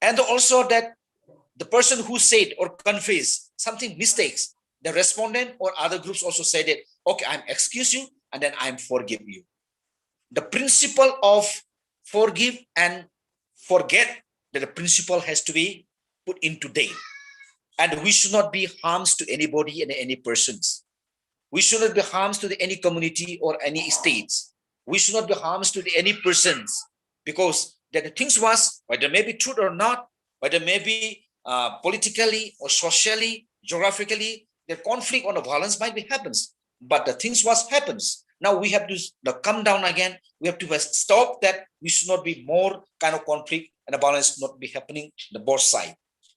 And also that the person who said or confessed something mistakes, the respondent or other groups also said it, okay, I'm excuse you and then I'm forgive you. The principle of forgive and forget, that the principle has to be put into date. And we should not be harms to anybody and any persons. We should not be harms to any community or any states. We should not be harms to any persons, because that the things was, whether may be truth or not, whether may be politically or socially, geographically, the conflict or the violence might be happens, but the things was happens. Now we have to come down again. We have to stop that. We should not be more kind of conflict and the violence not be happening on the both side.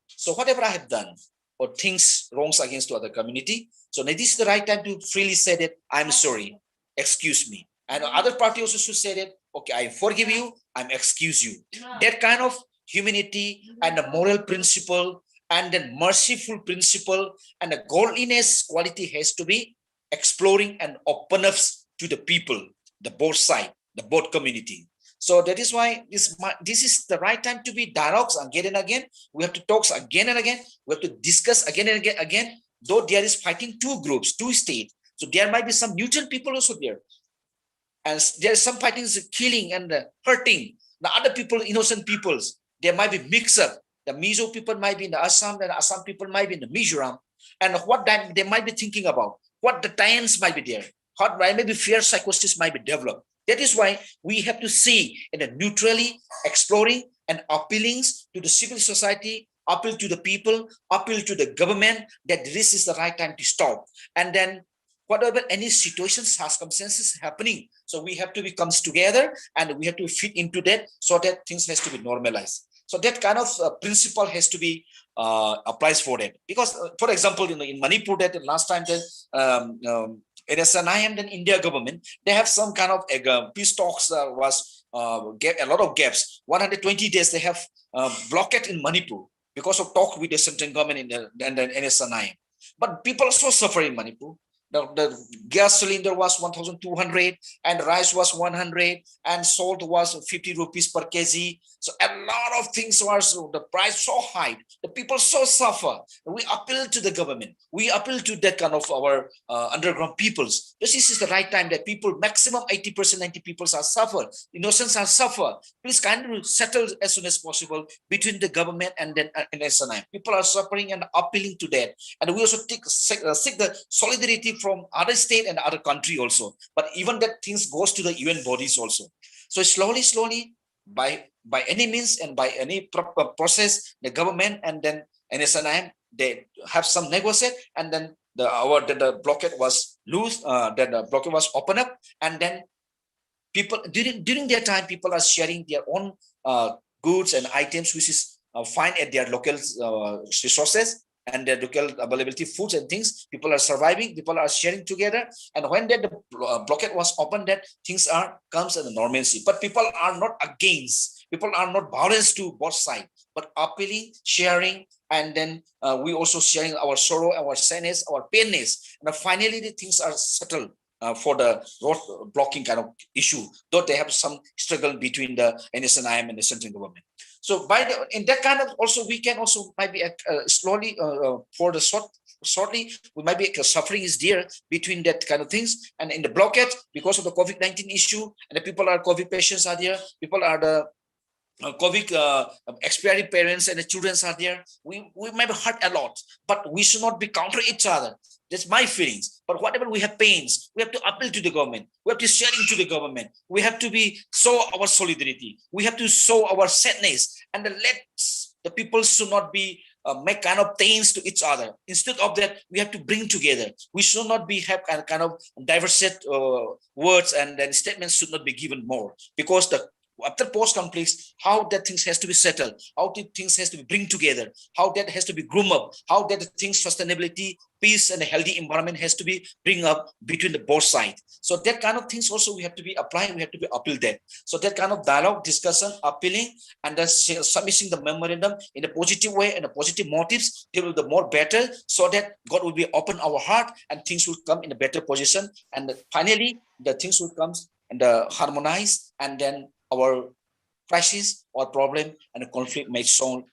So whatever I have done or things wrongs against to other community, so now this is the right time to freely say that I'm sorry, excuse me. And other party also should say that, okay, I forgive you, I'm excuse you. That kind of humanity and the moral principle and then merciful principle and the godliness quality has to be exploring and open up to the people, the both side, the both community. So that is why this is the right time to be dialogues again and again. We have to talk again and again. We have to discuss again and again. Though there is fighting two groups, two states. So there might be some neutral people also there. And there is some fighting, killing and hurting. The other people, innocent peoples, there might be mix up. The Mizo people might be in the Assam, and the Assam people might be in the Mizoram. And what they might be thinking about, what the times might be there, what maybe fear psychosis might be developed. That is why we have to see in a neutrally exploring and appealing to the civil society, appeal to the people, appeal to the government that this is the right time to stop. And then whatever any situations, circumstances happening, so we have to be comes together and we have to fit into that so that things has to be normalized. So that kind of principle has to be applies for them. Because, for example, in Manipur, that last time that NSNIM and India government, they have some kind of peace talks was a lot of gaps. 120 days they have blockade in Manipur because of talk with the central government and the NSNIM. But people are so suffering in Manipur. The gas cylinder was 1,200 and rice was 100 and salt was 50 rupees per kg. So a lot of things were, so the price so high, the people so suffer. We appeal to the government. We appeal to that kind of our underground peoples. This is the right time that people, maximum 80%, 90 people are suffer. Innocents are suffer. Please kindly settle as soon as possible between the government and then SNI. People are suffering and appealing to that. And we also seek the solidarity from other state and other country also. But even that things goes to the UN bodies also. So slowly, by any means and by any process, the government and then NSNIM, they have some negotiate, and then the blockade was loose, then the blockade was open up, and then people during their time, people are sharing their own goods and items which is find at their local resources and their local availability foods and things. People are surviving, people are sharing together, and when the blockade was opened, that things comes at the normalcy. But people are not against, people are not violence to both sides, but appealing, sharing, and then we also sharing our sorrow, our sadness, our painness, and finally the things are settled for the road blocking kind of issue, though they have some struggle between the NSNIM and the central government. So in that kind of also, we can also might be slowly for the shortly, we might be suffering is there between that kind of things. And in the blockade, because of the COVID-19 issue, and the people are COVID patients are there, people are the COVID expiring parents and the children are there. We might be hurt a lot, but we should not be counter each other. That's my feelings. But whatever we have pains, we have to appeal to the government. We have to share into the government. We have to show our solidarity. We have to show our sadness, and let the people should not be make kind of things to each other. Instead of that, we have to bring together. We should not have kind of diverse words, and then statements should not be given more, because the after post-conflicts, how that things has to be settled, how the things has to be bring together, how that has to be groom up, how that things sustainability, peace, and a healthy environment has to be bring up between the both sides. So that kind of things also we have to be applying, we have to be appeal that. So that kind of dialogue, discussion, appealing, and then submitting the memorandum in a positive way and a positive motives, they will be more better, so that God will be open our heart and things will come in a better position. And finally, the things will come and harmonize, and then our crisis or problem and a conflict may solve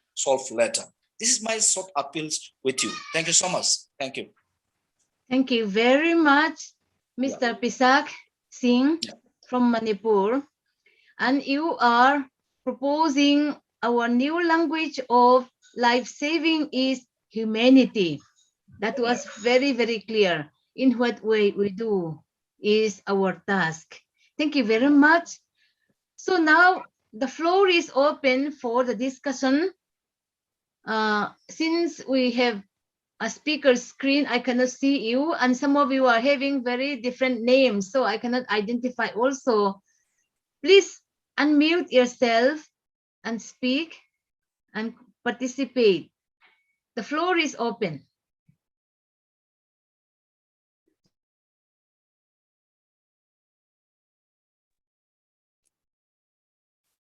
later. This is my short appeals with you. Thank you so much. Thank you. Thank you very much, Mr. Pisak Singh from Manipur. And you are proposing our new language of life saving is humanity. That was very, very clear. In what way we do is our task. Thank you very much. So now the floor is open for the discussion. Since we have a speaker screen, I cannot see you, and some of you are having very different names, so I cannot identify also. Please unmute yourself and speak and participate. The floor is open.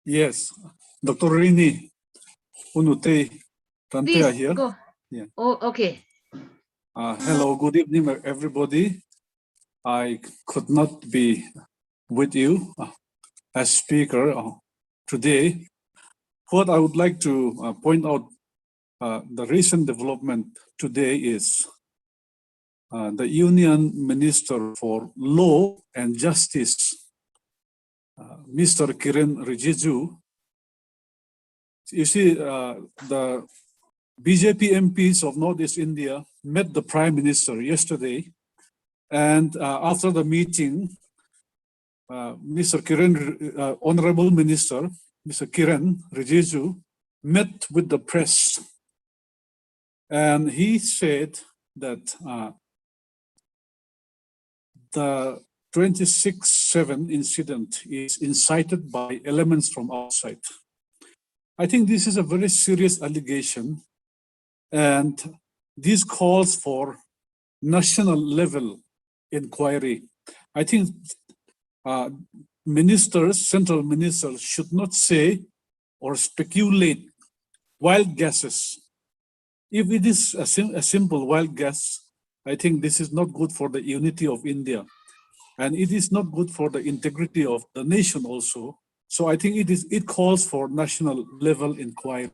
Yes, Dr. Rini Unute Tantea Please here. go. Yeah. Oh, okay. Hello, good evening, everybody. I could not be with you as speaker today. What I would like to point out, the recent development today is the Union Minister for Law and Justice, Mr. Kiren Rijiju. You see, the BJP MPs of Northeast India met the Prime Minister yesterday, and after the meeting, Mr. Kiren, Honorable Minister, Mr. Kiren Rijiju, met with the press, and he said that the 26/7 incident is incited by elements from outside. I think this is a very serious allegation, and this calls for national level inquiry. I think ministers, central ministers, should not say or speculate wild guesses. If it is a simple wild guess, I think this is not good for the unity of India, and it is not good for the integrity of the nation also. So I think it calls for national level inquiry.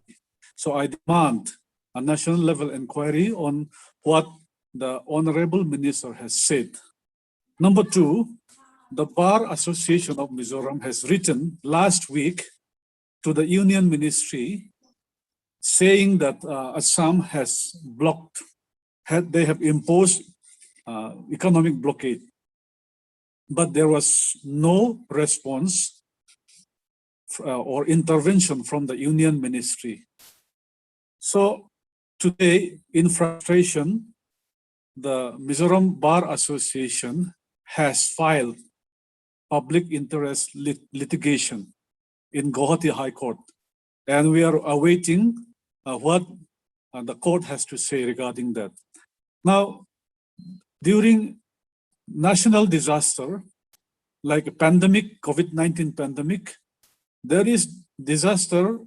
So I demand a national level inquiry on what the Honorable Minister has said. Number two, the Bar Association of Mizoram has written last week to the Union Ministry saying that Assam has blocked, they have imposed economic blockade. But there was no response or intervention from the Union Ministry. So today, in frustration, the Mizoram Bar Association has filed public interest litigation in Guwahati High Court. And we are awaiting what the court has to say regarding that. Now, during national disaster, like a pandemic, COVID-19 pandemic, there is disaster,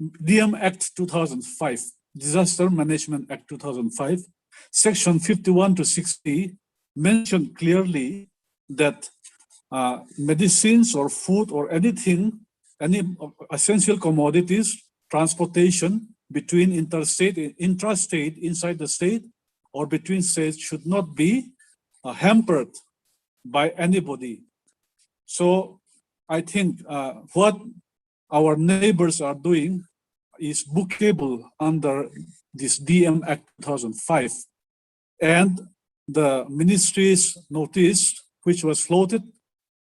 DM Act 2005, Disaster Management Act 2005, Section 51 to 60 mentioned clearly that medicines or food or anything, any essential commodities, transportation between interstate, intrastate, inside the state, or between states should not be hampered by anybody. So I think what our neighbors are doing is bookable under this DM Act 2005. And the ministry's notice, which was floated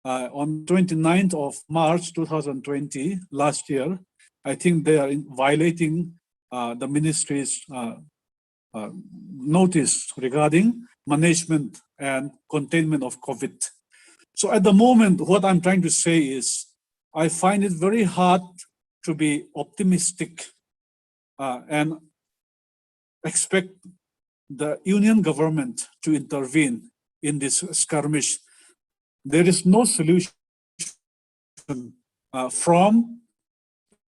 on 29th of March 2020, last year, I think they are violating the ministry's notice regarding management and containment of COVID. So at the moment, what I'm trying to say is I find it very hard to be optimistic and expect the union government to intervene in this skirmish. There is no solution from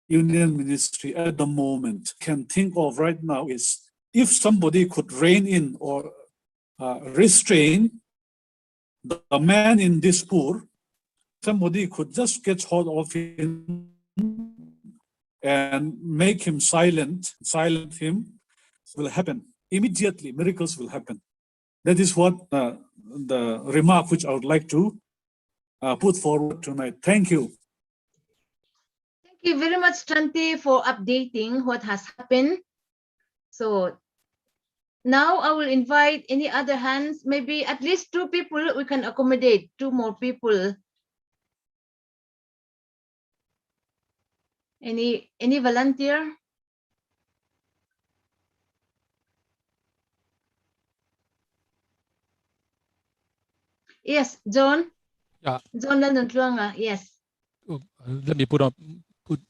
Union Ministry at the moment. Can think of right now is if somebody could rein in or restrain the man in Dispur, somebody could just get hold of him and make him silent him, will happen. Immediately, miracles will happen. That is what the remark which I would like to put forward tonight. Thank you. Thank you very much, Chanti, for updating what has happened. So now I will invite any other hands, maybe at least 2 people, we can accommodate 2 more people. Any volunteer? Yes, John. Yeah. John London Tuanga, yes. Let me put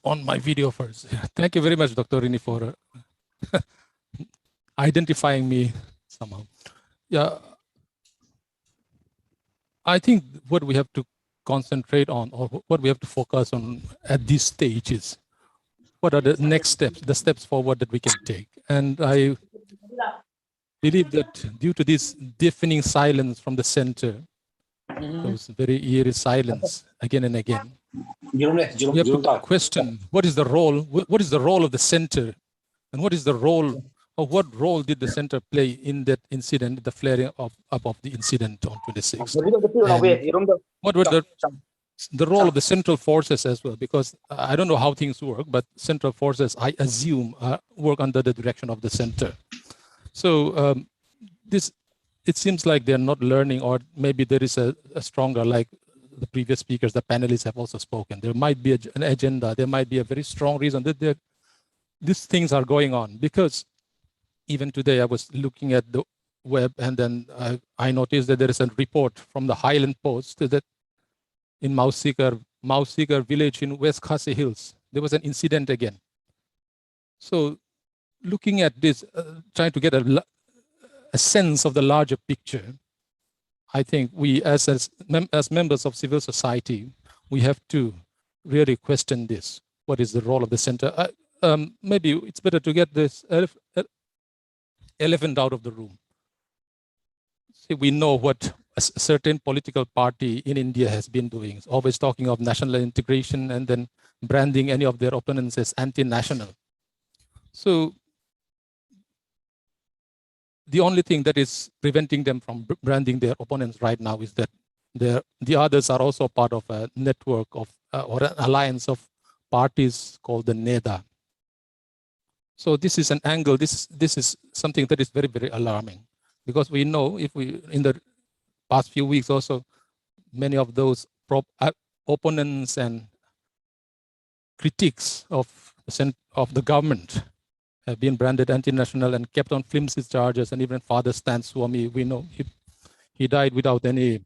on my video first. Thank you very much, Dr. Rini, for identifying me somehow. Yeah, I think what we have to concentrate on, or what we have to focus on at this stage, is what are the next steps, the steps forward that we can take. And I believe that due to this deafening silence from the center, those very eerie silence again and again, we have to question what is the role of the center, and what is the role, or what role did the center play in that incident, the flaring up of the incident on 26th? And what were the role of the central forces as well? Because I don't know how things work, but central forces, I assume, work under the direction of the center. So it seems like they're not learning, or maybe there is a stronger, like the previous speakers, the panelists have also spoken. There might be an agenda. There might be a very strong reason that these things are going on. Because even today I was looking at the web, and then I noticed that there is a report from the Highland Post that in Mausikar village in West Khasi Hills, there was an incident again. So looking at this, trying to get a sense of the larger picture, I think we as members of civil society, we have to really question this. What is the role of the center? Maybe it's better to get this elephant out of the room. See, we know what a certain political party in India has been doing. It's always talking of national integration and then branding any of their opponents as anti-national. So the only thing that is preventing them from branding their opponents right now is that the others are also part of a network of or an alliance of parties called the NEDA. So this is an angle. This is something that is very, very alarming, because we know, if we in the past few weeks also, many of those opponents and critics of the government have been branded anti-national and kept on flimsy charges. And even Father Stan Swami, we know he died without any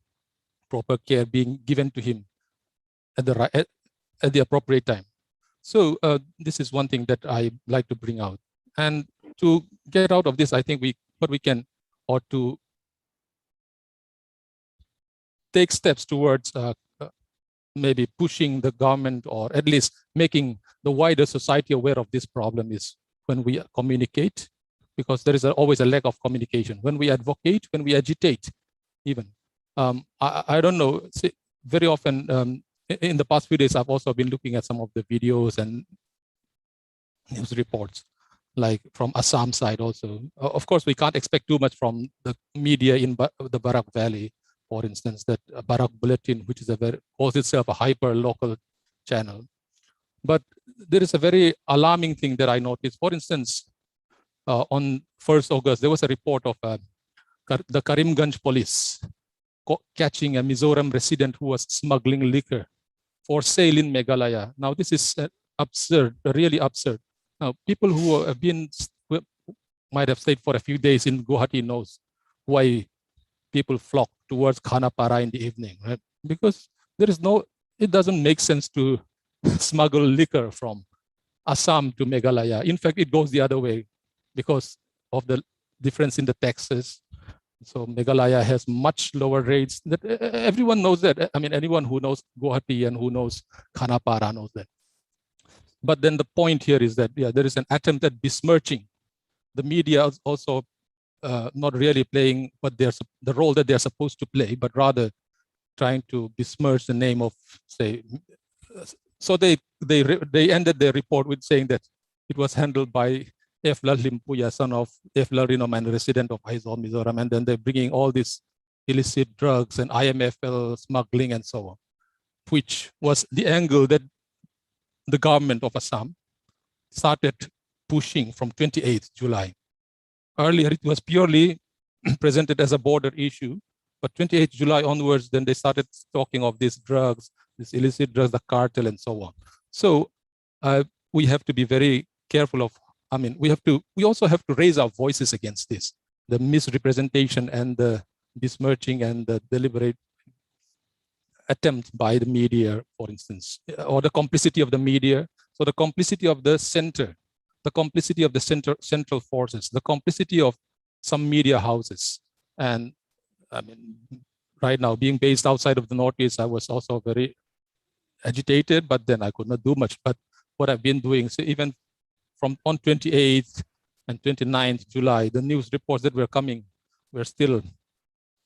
proper care being given to him at the appropriate time. So this is one thing that I like to bring out. And to get out of this, I think what we can ought to take steps towards maybe pushing the government, or at least making the wider society aware of this problem, is when we communicate, because there is always a lack of communication. When we advocate, when we agitate, even. I don't know, very often, in the past few days, I've also been looking at some of the videos and news reports, like from Assam side also. Of course, we can't expect too much from the media in the Barak Valley, for instance, that Barak Bulletin, which is calls itself a hyper-local channel. But there is a very alarming thing that I noticed. For instance, on 1st August, there was a report of the Karimganj police catching a Mizoram resident who was smuggling liquor for sale in Meghalaya. Now, this is absurd, really absurd. Now, people who might have stayed for a few days in Guwahati knows why people flock towards Khanapara in the evening, right? Because it doesn't make sense to smuggle liquor from Assam to Meghalaya. In fact, it goes the other way because of the difference in the taxes. So Meghalaya has much lower rates. That everyone knows that. I mean, anyone who knows Guwahati and who knows Khanapara knows that. But then the point here is that there is an attempt at besmirching. The media is also not really playing the role that they're supposed to play, but rather trying to besmirch the name of, say, so they ended their report with saying that it was handled by F. Limpuya, son of F. Rinom and resident of Aizawl, Mizoram, and then they're bringing all these illicit drugs and IMFL smuggling and so on, which was the angle that the government of Assam started pushing from 28th July. Earlier, it was purely presented as a border issue, but 28th July onwards, then they started talking of these drugs, these illicit drugs, the cartel, and so on. So we have to be very careful of, I mean, we also have to raise our voices against this, the misrepresentation and the besmirching and the deliberate attempt by the media, for instance, or the complicity of the media. So the complicity of the center, the complicity of the central forces, the complicity of some media houses. And I mean, right now, being based outside of the Northeast, I was also very agitated, but then I could not do much. But what I've been doing, so even from on 28th and 29th July, the news reports that were coming were still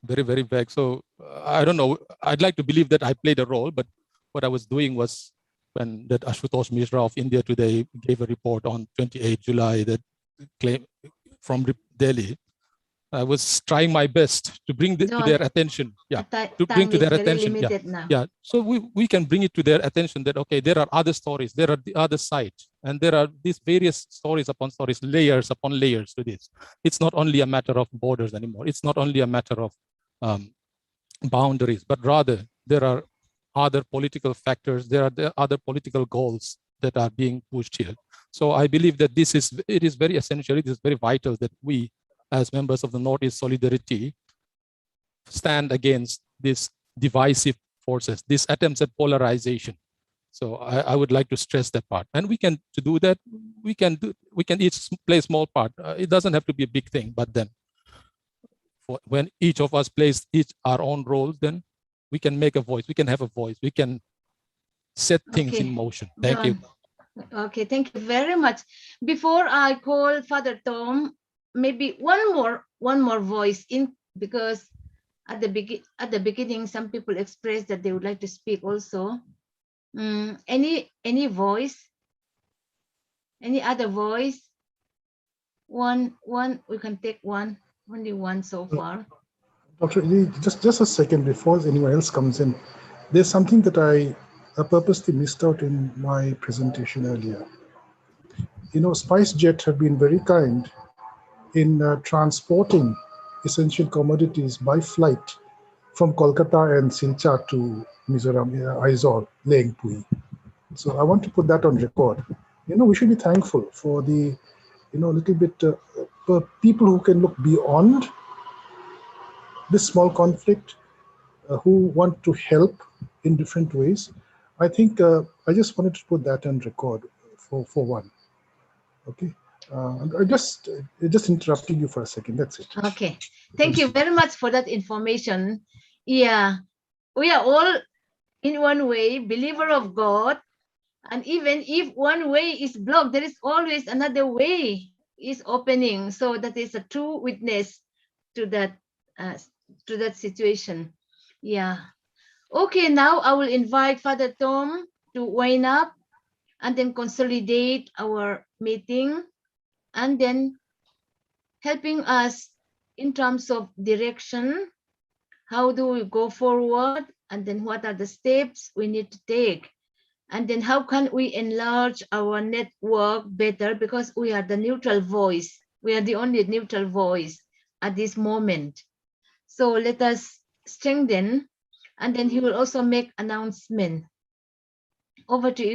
very, very vague. So I don't know. I'd like to believe that I played a role, but what I was doing was when that Ashutosh Mishra of India Today gave a report on 28th July that claim from Delhi, I was trying my best to bring to their attention. Yeah, to bring to their attention. Yeah. So we can bring it to their attention that, okay, there are other stories, there are the other side, and there are these various stories upon stories, layers upon layers to this. It's not only a matter of borders anymore. It's not only a matter of boundaries, but rather there are other political factors. There are other political goals that are being pushed here. So I believe that it is very essential. It is very vital that we, as members of the Northeast Solidarity, stand against these divisive forces, these attempts at polarization. So I would like to stress that part. And to do that, we can each play a small part. It doesn't have to be a big thing, but then when each of us plays our own roles, then we can make a voice, we can have a voice, we can set things in motion. Thank you. Okay, thank you very much. Before I call Father Tom, maybe one more voice in, because at the beginning some people expressed that they would like to speak also. Any voice, any other voice? One we can take one, only one so far. Dr. Lee, just a second before anyone else comes in. There's something that I purposely missed out in my presentation earlier. You know, SpiceJet have been very kind in transporting essential commodities by flight from Kolkata and Silchar to Mizoram, Aizawl, Lengpui. So I want to put that on record. You know, we should be thankful for the, little bit people who can look beyond this small conflict, who want to help in different ways. I think I just wanted to put that on record for one. Okay. I just interrupted you for a second. That's it. Okay. Thank you very much for that information. Yeah, we are all in one way believer of God, and even if one way is blocked, there is always another way is opening. So that is a true witness to that situation. Yeah. Okay, now I will invite Father Tom to wind up and then consolidate our meeting, and then helping us in terms of direction. How do we go forward? And then what are the steps we need to take? And then how can we enlarge our network better? Because we are the neutral voice. We are the only neutral voice at this moment. So let us strengthen, and then he will also make announcement. Over to you.